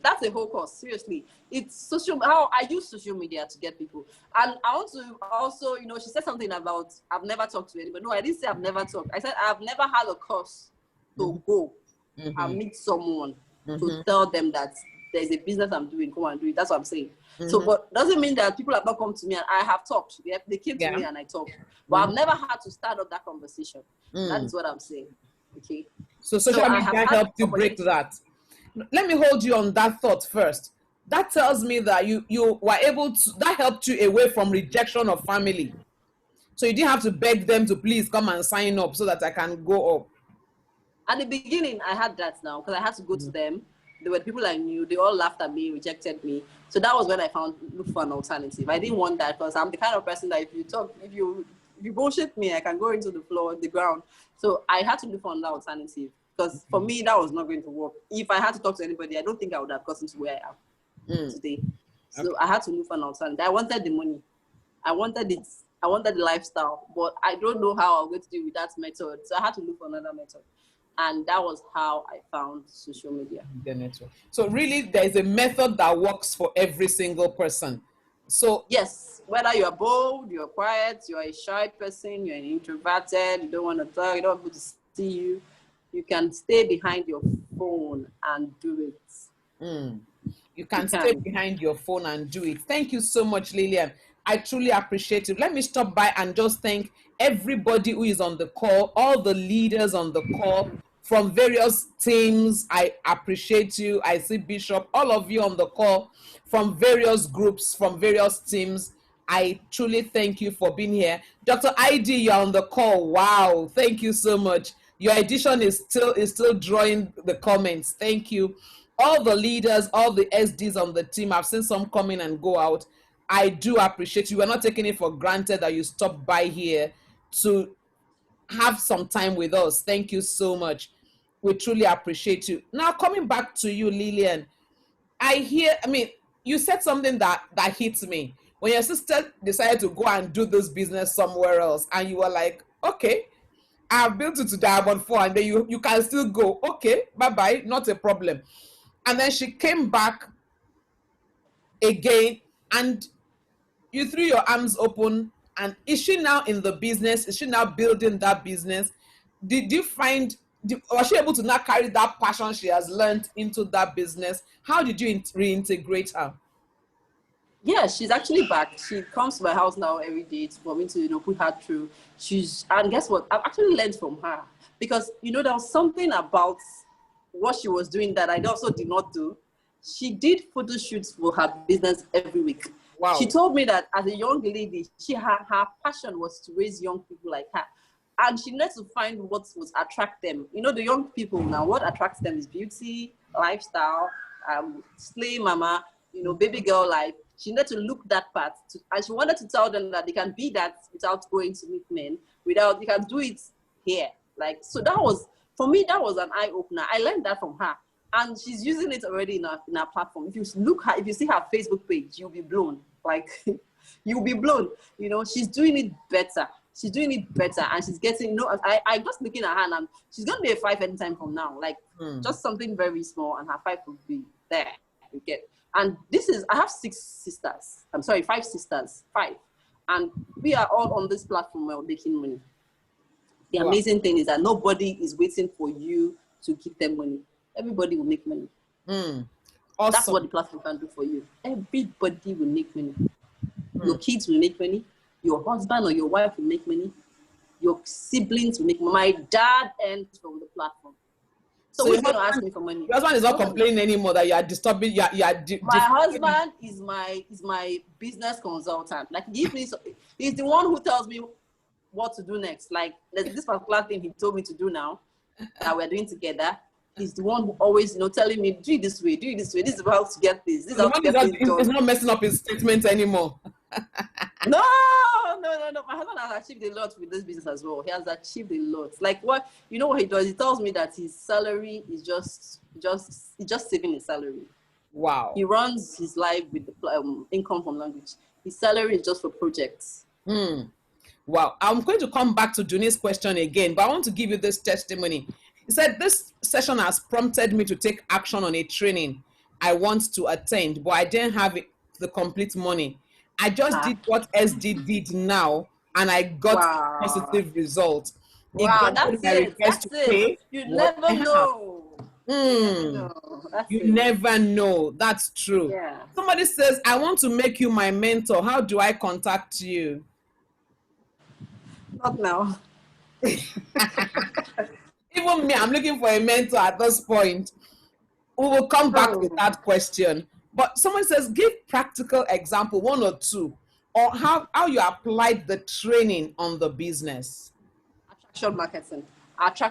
That's a whole course, seriously. It's how I use social media to get people. And I want to also, she said something about, I've never talked to anybody. No, I didn't say I've never talked. I said I've never had a course to go and meet someone to tell them that there's a business I'm doing, come and do it. That's what I'm saying. So, but doesn't mean that people have not come to me and I have talked. They came to me and I talked. But I've never had to start up that conversation. That is what I'm saying. Okay. So social media helped you break that. Let me hold you on that thought first. That tells me that you were able to, that helped you away from rejection of family. So you didn't have to beg them to please come and sign up so that I can go up. At the beginning, I had that now because I had to go to them. There were people I knew, they all laughed at me, rejected me. So that was when I looked for an alternative. I didn't want that because I'm the kind of person that if you bullshit me, I can go into the floor, the ground. So I had to look for another alternative because for me, that was not going to work. If I had to talk to anybody, I don't think I would have gotten to where I am today. So I had to look for an alternative. I wanted the money. I wanted it. I wanted the lifestyle, but I don't know how I'm going to deal with that method. So I had to look for another method. And that was how I found social media. The network. So really, there's a method that works for every single person. So yes, whether you're bold, you're quiet, you're a shy person, you're an introverted, you don't want to talk, you don't want people to see you, you can stay behind your phone and do it. You can stay behind your phone and do it. Thank you so much, Lilian. I truly appreciate it. Let me stop by and just thank everybody who is on the call, all the leaders on the call from various teams. I appreciate you. I see Bishop, all of you on the call from various groups, from various teams. I truly thank you for being here. Dr. ID, you're on the call. Wow, thank you so much. Your edition is still drawing the comments. Thank you. All the leaders, all the SDs on the team, I've seen some come in and go out. I do appreciate you. We're not taking it for granted that you stopped by here to have some time with us. Thank you so much. We truly appreciate you. Now, coming back to you, Lilian, you said something that hits me. When your sister decided to go and do this business somewhere else, and you were like, okay, I've built it to Diamond 4, and then you can still go, okay, bye-bye, not a problem. And then she came back again, and you threw your arms open. And is she now in the business? Is she now building that business? Did you find, was she able to now carry that passion she has learned into that business? How did you reintegrate her? Yeah, she's actually back. She comes to my house now every day for me to, put her through. And guess what? I've actually learned from her because, there was something about what she was doing that I also did not do. She did photo shoots for her business every week. Wow. She told me that as a young lady, her passion was to raise young people like her. And she needed to find what would attract them. The young people now, what attracts them is beauty, lifestyle, slay mama, baby girl life. She needed to look that part. And she wanted to tell them that they can be that without going to meet men, you can do it here. So that was, for me, that was an eye-opener. I learned that from her. And she's using it already in our platform. If you see her Facebook page, you'll be blown. You'll be blown. She's doing it better. She's doing it better, and she's getting, I'm just looking at her, and she's going to be a 5 anytime from now. Just something very small, and her 5 will be there. You get. And I have 5 sisters. 5. And we are all on this platform where we're making money. The amazing thing is that nobody is waiting for you to give them money. Everybody will make money. Awesome. That's what the platform can do for you. Everybody will make money. Your kids will make money. Your husband or your wife will make money. Your siblings will make money. My dad earns from the platform. So who's going to ask me for money? Your husband is not complaining anymore that you are disturbing. My husband is my business consultant. He's the one who tells me what to do next. There's this particular thing he told me to do now that we're doing together. He's the one who always, telling me, do it this way. This is how to get this. This is how to get this done. He's not messing up his statements anymore. No. My husband has achieved a lot with this business as well. He has achieved a lot. What he does? He tells me that his salary is just saving his salary. Wow. He runs his life with the income from language. His salary is just for projects. Wow. I'm going to come back to Juni's question again, but I want to give you this testimony. He said, this session has prompted me to take action on a training I want to attend, but I didn't have the complete money. I just did what SD did now, and I got positive results. Wow, that's it. You never know. You never know. That's true. Yeah. Somebody says, I want to make you my mentor. How do I contact you? Not now. Even me, I'm looking for a mentor at this point. We will come back with that question. But someone says, give practical example, 1 or 2, or how you applied the training on the business. Attraction marketing. I try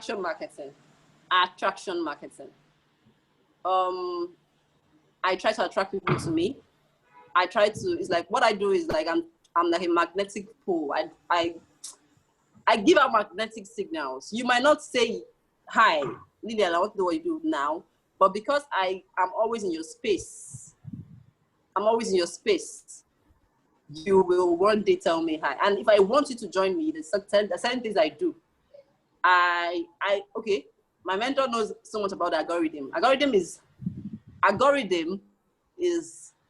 to attract people to me. It's like what I do is I'm like a magnetic pole. I give out magnetic signals. You might not say, hi, Lilian, I want to know what you do now. But because I am always in your space, you will one day tell me hi. And if I want you to join me, the certain things I do. Okay, my mentor knows so much about the algorithm. Algorithm is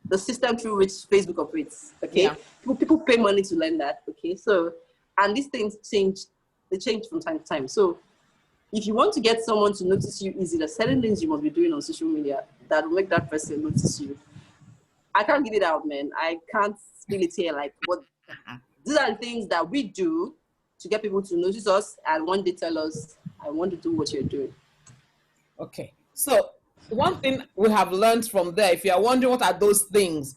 the system through which Facebook operates. Okay, yeah. People pay money to learn that. Okay, so and these things change. They change from time to time. So if you want to get someone to notice you easily, there's certain things you must be doing on social media that will make that person notice you. I can't give it out, man. I can't spill it here. These are the things that we do to get people to notice us and one day tell us, I want to do what you're doing. Okay. So one thing we have learned from there, if you are wondering what are those things,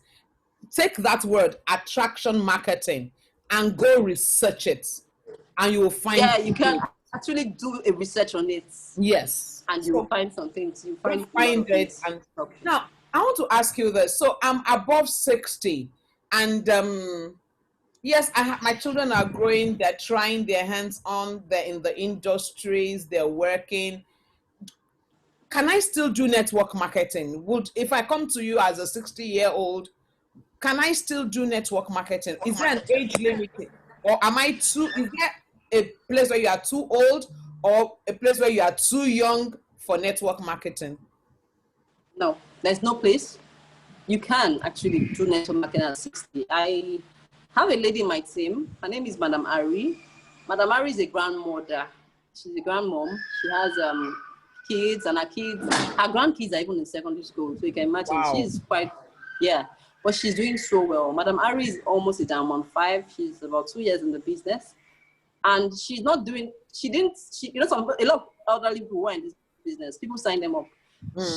take that word, attraction marketing, and go research it. And you will find... Yeah, you can actually do a research on it. Yes. And you will find some things. You find it. And okay. Now, I want to ask you this. So I'm above 60, and yes, my children are growing. They're trying their hands on. They're in the industries. They're working. can I still do network marketing? If I come to you as a 60-year-old, can I still do network marketing? Is there an age limit? Or is there a place where you are too old or a place where you are too young for network marketing? No, there's no place. You can actually do network marketing at 60. I have a lady in my team. Her name is Madam Ari. Madam Ari is a grandmother. She's a grandmom. She has kids, and her grandkids are even in secondary school. So you can imagine, Wow. she's quite, yeah. But she's doing so well. Madam Ari is almost a Diamond 5. She's about 2 years in the business. And she's not doing, a lot of elderly people who are in this business, people sign them up.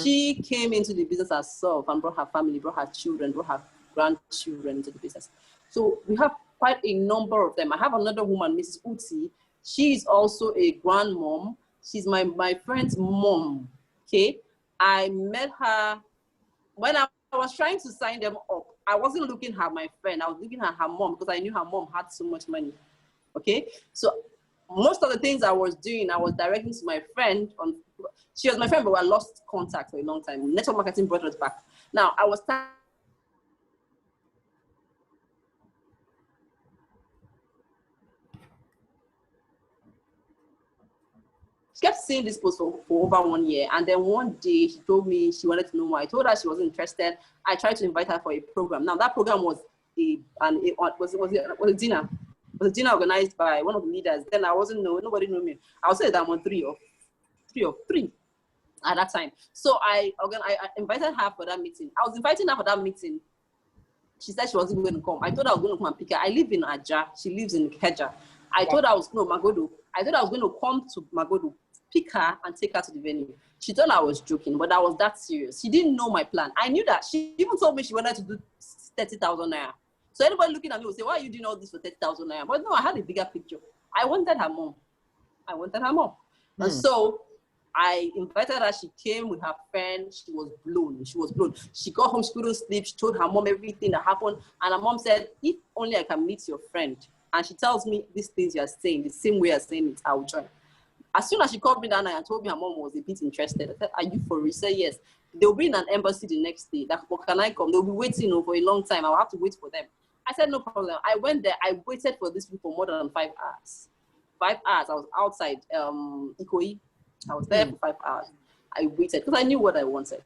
She came into the business herself and brought her family, brought her children, brought her grandchildren into the business. So we have quite a number of them. I have another woman, Mrs. Uti. She's also a grandmom. She's my friend's mom, okay? I met her when I was trying to sign them up. I wasn't looking at my friend. I was looking at her mom because I knew her mom had so much money, okay? So most of the things I was doing, I was directing to my friend. She was my friend, but I lost contact for a long time. Network marketing brought us back. Now, I was she kept seeing this post for over 1 year. And then one day she told me she wanted to know more. I told her she wasn't interested. I tried to invite her for a program. Now that program was a dinner. It was a dinner organized by one of the leaders. Then nobody knew me. I was saying that I'm on three at that time. So I invited her for that meeting. I was inviting her for that meeting. She said she wasn't going to come. I told her I was going to come and pick her. I live in Ujah. She lives in Keja. I told her I was going to come to Magodo, pick her and take her to the venue. She thought I was joking, but I was that serious. She didn't know my plan. I knew that. She even told me she wanted to do 30,000 naira. So anybody looking at me would say, why are you doing all this for 30,000 naira? But no, I had a bigger picture. I wanted her mom. And so I invited her. She came with her friend. She was blown. She got home, she couldn't sleep. She told her mom everything that happened. And her mom said, if only I can meet your friend. And she tells me these things you are saying, the same way you're saying it, I'll join. As soon as she called me that night and told me her mom was a bit interested, I said, are you for real? She said, yes. They'll be in an embassy the next day. That, well, can I come? They'll be waiting for a long time. I'll have to wait for them. I said, no problem. I went there. I waited for these people for more than 5 hours. 5 hours. I was outside Ikoyi. I was there for 5 hours. I waited because I knew what I wanted.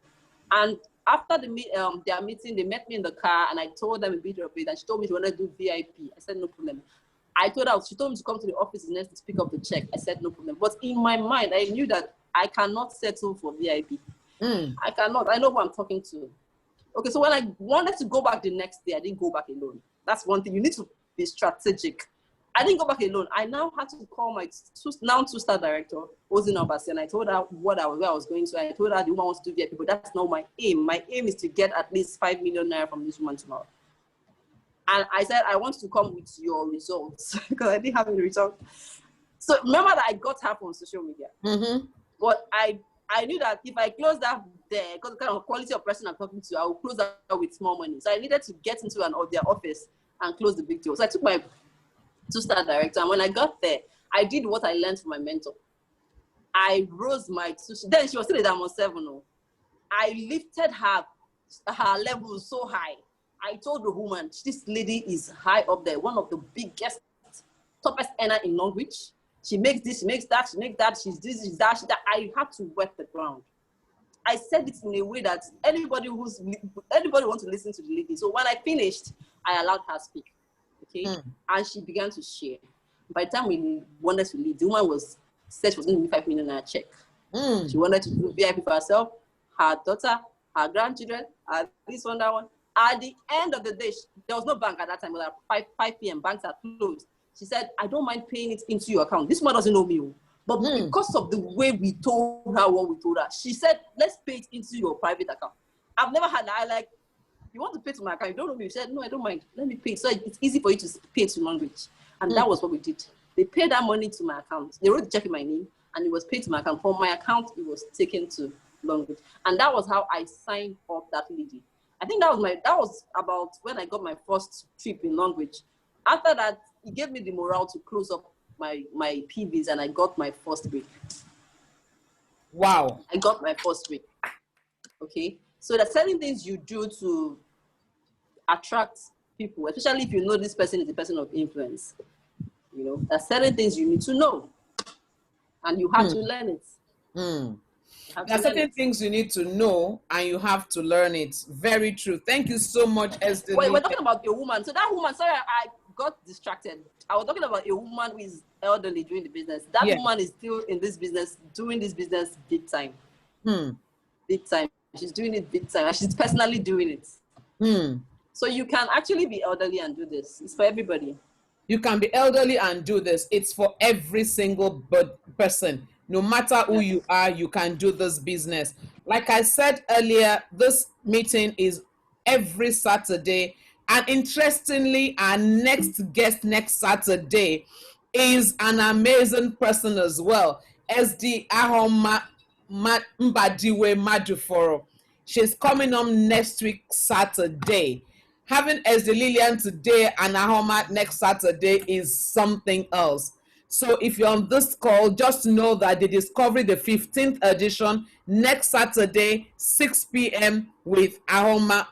And after their meeting, they met me in the car and I told them a bit of it. And she told me she wanted to do VIP. I said, no problem. She told me to come to the office next to pick up the check. I said, no problem. But in my mind, I knew that I cannot settle for VIP. I cannot. I know who I'm talking to. Okay, so when I wanted to go back the next day, I didn't go back alone. That's one thing. You need to be strategic. I didn't go back alone. I now had to call my two-star director, Ozzy Nobasi, and I told her where I was going to. I told her the woman wants to do VIP, but that's not my aim. My aim is to get at least 5 million naira from this woman tomorrow. And I said, I want to come with your results because I didn't have any results. So remember that I got her from social media. But I knew that if I close that there, because the kind of quality of person I'm talking to, I will close that with small money. So I needed to get into their office and close the big deal. So I took my two-star director, and when I got there, I did what I learned from my mentor. I rose my then she was still at Diamond 7. I lifted her level so high. I told the woman, this lady is high up there, one of the biggest, toughest earner in Longreach. She makes this, she makes that, she's this, she's that, I had to wet the ground. I said it in a way that anybody wants to listen to the lady. So when I finished, I allowed her to speak. Okay, and she began to share. By the time we wanted to leave, the woman said she was going to give 5 million naira check. She wanted to do VIP for herself, her daughter, her grandchildren, this one, that one. At the end of the day, there was no bank at that time. It was at 5 p.m. Banks are closed. She said, I don't mind paying it into your account. This woman doesn't know me. But because of the way we told her what we told her, she said, let's pay it into your private account. I've never had that. You want to pay to my account, you don't know me. She said, no, I don't mind. Let me pay. So it's easy for you to pay to Longreach. And that was what we did. They paid that money to my account. They wrote the check in my name, and it was paid to my account. From my account, it was taken to Longreach. And that was how I signed up that lady. I think that was about when I got my first trip in Longreach. After that, it gave me the morale to close up my PVs, and I got my first break. Wow. I got my first week. Okay. So there's certain things you do to attract people, especially if you know this person is a person of influence. You know, there's certain things you need to know, and you have to learn it. Mm. You have There to are learn certain it. things you need to know and you have to learn it. Very true. Thank you so much, Esther. Wait, we're talking about a woman. So that woman, sorry, I got distracted. I was talking about a woman who is elderly doing the business. That Yeah. woman is still in this business, doing this business big time. Big time. She's doing it big time. And she's personally doing it. So you can actually be elderly and do this. It's for everybody. You can be elderly and do this. It's for every single person. No matter who Yes. you are, you can do this business. Like I said earlier, this meeting is every Saturday. And interestingly, our next guest next Saturday is an amazing person as well. SD Ahoma Mbadiwe Maduforo. She's coming on next week, Saturday. Having SD Lilian today and Ahoma next Saturday is something else. So if you're on this call, just know that the Discovery, the 15th edition, next Saturday, 6 p.m. with Ahoma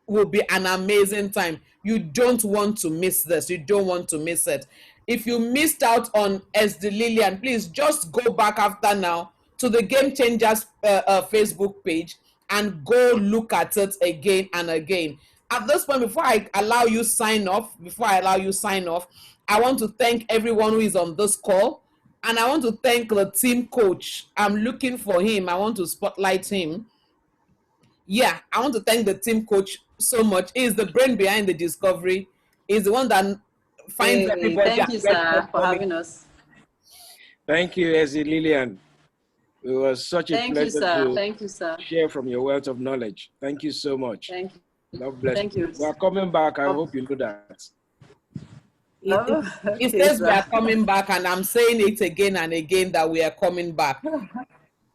will be an amazing time. You don't want to miss this. You don't want to miss it. If you missed out on SD Lilian, please just go back after now to the Game Changers Facebook page and go look at it again and again. At this point, before I allow you sign off, I want to thank everyone who is on this call. And I want to thank the team coach. I'm looking for him. I want to spotlight him. Yeah, I want to thank the team coach so much. He's the brain behind the Discovery. He's the one that finds Hey, everybody thank and you, gets sir, them for coming. having us. Thank you, Ezzy Lilian. It was such a Thank you, pleasure sir. to Thank you, sir. share from your wealth of knowledge. Thank you so much. Thank you. God bless Thank you. We are coming back. I hope you know that. It Okay, says we sir. are coming back, and I'm saying it again and again that we are coming back.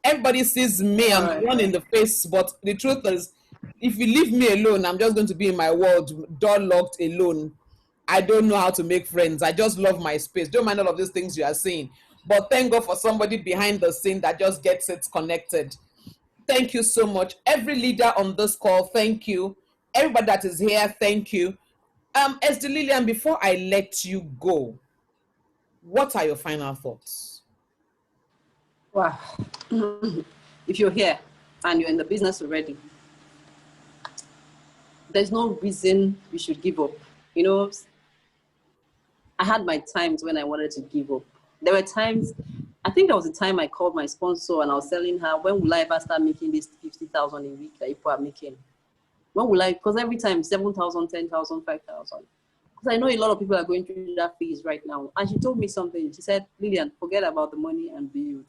Everybody sees me, I'm the one in the face, but the truth is, if you leave me alone, I'm just going to be in my world, door locked, alone. I don't know how to make friends. I just love my space. Don't mind all of these things you are saying. But thank God for somebody behind the scene that just gets it connected. Thank you so much. Every leader on this call, thank you. Everybody that is here, thank you. Esther Lillian, before I let you go, what are your final thoughts? Wow. If you're here and you're in the business already, there's no reason you should give up. You know, I had my times when I wanted to give up. There were times, I think there was a time I called my sponsor and I was telling her, when will I ever start making this 50,000 a week that people are making? When will I, because every time 7,000, 10,000, 5,000. Because I know a lot of people are going through that phase right now. And she told me something. She said, Lilian, forget about the money and build.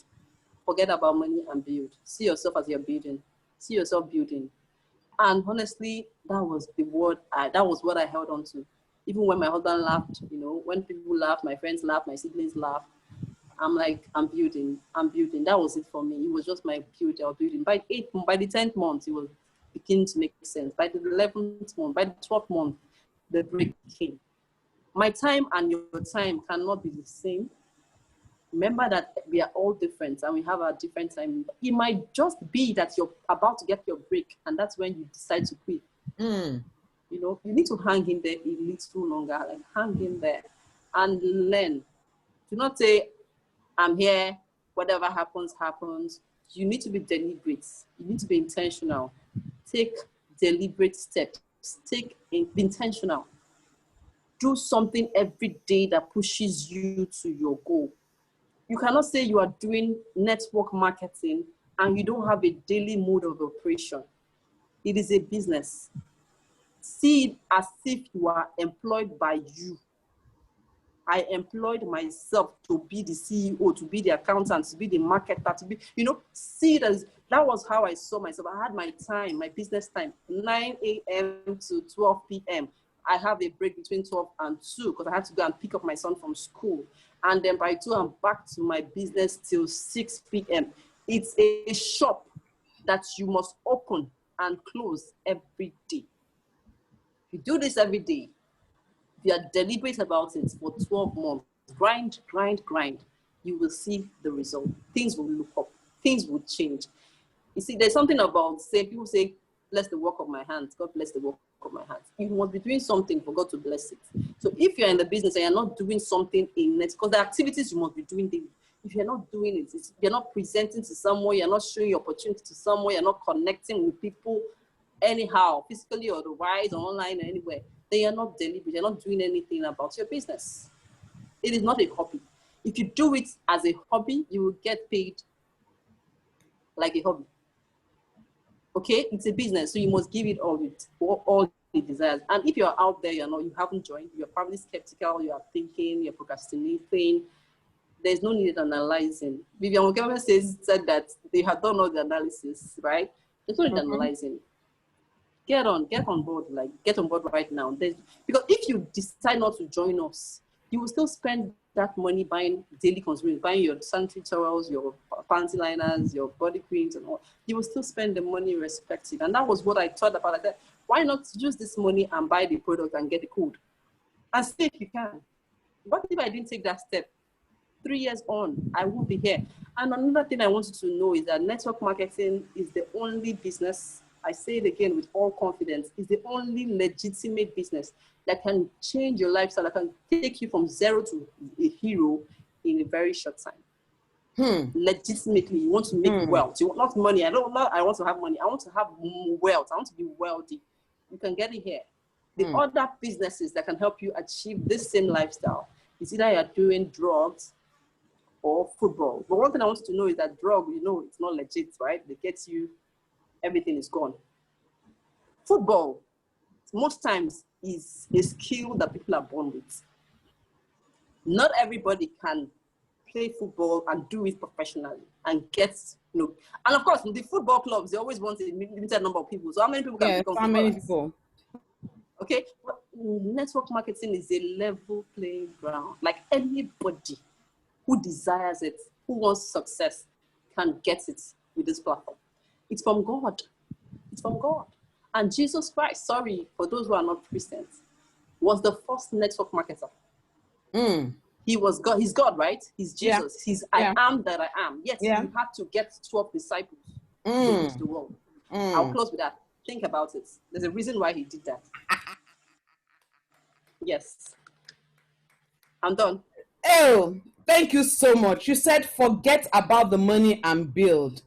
Forget about money and build. See yourself as you're building. See yourself building. And honestly, that was the word, that was what I held on to. Even when my husband laughed, you know, when people laughed, my friends laughed, my siblings laughed, I'm like, I'm building. That was it for me. It was just my build. I was building. By the 10th month, it was beginning to make sense. By the 11th month, by the 12th month, the break came. My time and your time cannot be the same. Remember that we are all different and we have a different time. It might just be that you're about to get your break and that's when you decide to quit. You know, you need to hang in there a little longer, like hang in there and learn. Do not say, I'm here, whatever happens, happens. You need to be deliberate. You need to be intentional. Take deliberate steps. Be intentional. Do something every day that pushes you to your goal. You cannot say you are doing network marketing and you don't have a daily mode of operation. It is a business. See it as if you are employed by you. I employed myself to be the CEO, to be the accountant, to be the marketer, to be, you know, see it as, that was how I saw myself. I had my time, my business time, 9 a.m. to 12 p.m. I have a break between 12 and 2 because I had to go and pick up my son from school. And then by 2, I'm back to my business till 6 p.m. It's a shop that you must open and close every day. If you do this every day, if you are deliberate about it for 12 months, grind, you will see the result. Things will look up. things would change. You see, there's something about, people say, bless the work of my hands. God bless the work of my hands. You must be doing something for God to bless it. So if you're in the business and you're not doing something in it, because the activities you must be doing daily, if you're not doing it, you're not presenting to someone, you're not showing your opportunity to someone, you're not connecting with people anyhow, physically or otherwise, or online or anywhere, then you're not deliberate, you're not doing anything about your business. It is not a hobby. If you do it as a hobby, you will get paid like a hobby. Okay, it's a business, so you must give it all it desires. And if you're out there, you haven't joined, you're probably skeptical, you are thinking, you're procrastinating, there's no need analyzing. Vivian Wakema said that they had done all the analysis, right? There's no need analyzing. Get on board, get on board right now. Because if you decide not to join us, you will still spend that money buying daily consumables, buying your sanitary towels, your panty liners, your body creams and all. You will still spend the money irrespective. And that was what I thought about. I said, why not use this money and buy the product and get the code? And see if you can. What if I didn't take that step? 3 years on, I won't be here. And another thing I want you to know is that network marketing is the only business, I say it again with all confidence, is the only legitimate business that can change your lifestyle, that can take you from zero to a hero in a very short time. Legitimately, you want to make wealth. You want not money. I want to have money. I want to have wealth. I want to be wealthy. You can get it here. The other businesses that can help you achieve this same lifestyle is either you're doing drugs or football. But one thing I want you to know is that drug, it's not legit, right? They get you, everything is gone. Football, most times, is a skill that people are born with. Not everybody can play football and do it professionally and get, and of course, the football clubs, they always want a limited number of people. So how many people can become how many people? Okay, but network marketing is a level playing ground. Like anybody who desires it, who wants success, can get it with this platform. It's from God. It's from God. And Jesus Christ, sorry for those who are not Christians, was the first network marketer. He was God. He's God, right? He's Jesus. He's I am that I am. Yes, he had to get 12 disciples to reach the world. I'll close with that. Think about it. There's a reason why he did that. Yes. I'm done. Oh, thank you so much. You said forget about the money and build.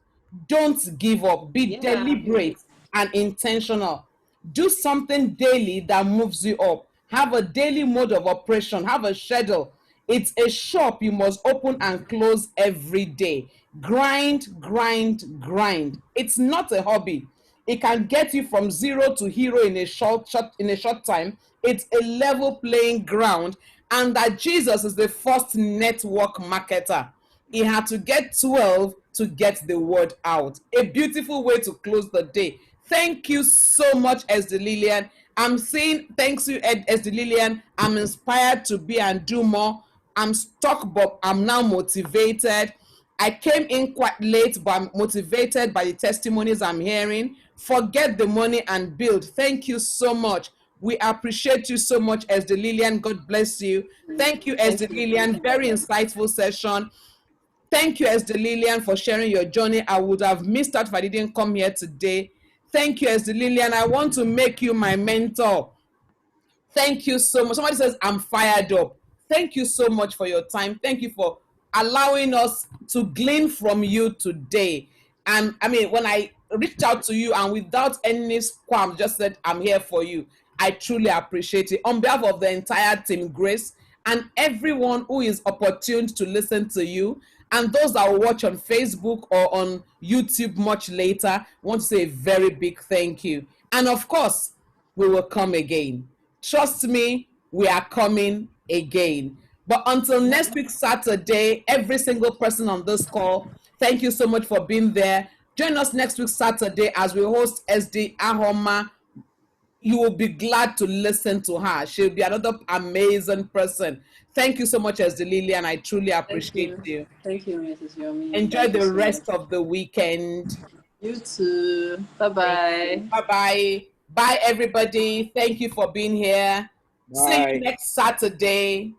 Don't give up. Be deliberate and intentional. Do something daily that moves you up. Have a daily mode of operation. Have a schedule. It's a shop you must open and close every day. Grind, grind, grind. It's not a hobby. It can get you from zero to hero in a short time. It's a level playing ground, and that Jesus is the first network marketer. He had to get 12 to get the word out. A beautiful way to close the day. Thank you so much, Esther Lilian. I'm saying thanks to Esther Lilian. I'm inspired to be and do more. I'm stuck, but I'm now motivated. I came in quite late, but I'm motivated by the testimonies I'm hearing. Forget the money and build. Thank you so much. We appreciate you so much, Esther Lilian. God bless you. Thank you, Esther Lilian. Very insightful session. Thank you, Esther Lilian, for sharing your journey. I would have missed out if I didn't come here today. Thank you, Esther Lilian. I want to make you my mentor. Thank you so much. Somebody says, I'm fired up. Thank you so much for your time. Thank you for allowing us to glean from you today. And I mean, when I reached out to you and without any qualms, just said, I'm here for you, I truly appreciate it. On behalf of the entire team, Grace, and everyone who is opportune to listen to you, and those that will watch on Facebook or on YouTube much later, I want to say a very big thank you. And of course, we will come again. Trust me, we are coming again. But until next week, Saturday, every single person on this call, thank you so much for being there. Join us next week, Saturday, as we host SD Ahoma. You will be glad to listen to her. She'll be another amazing person. Thank you so much, Esther Lilian. I truly appreciate you. Thank you, Mrs. Yomi. Enjoy the rest of the weekend. You too. Bye-bye. Bye-bye. Bye, everybody. Thank you for being here. Bye. See you next Saturday.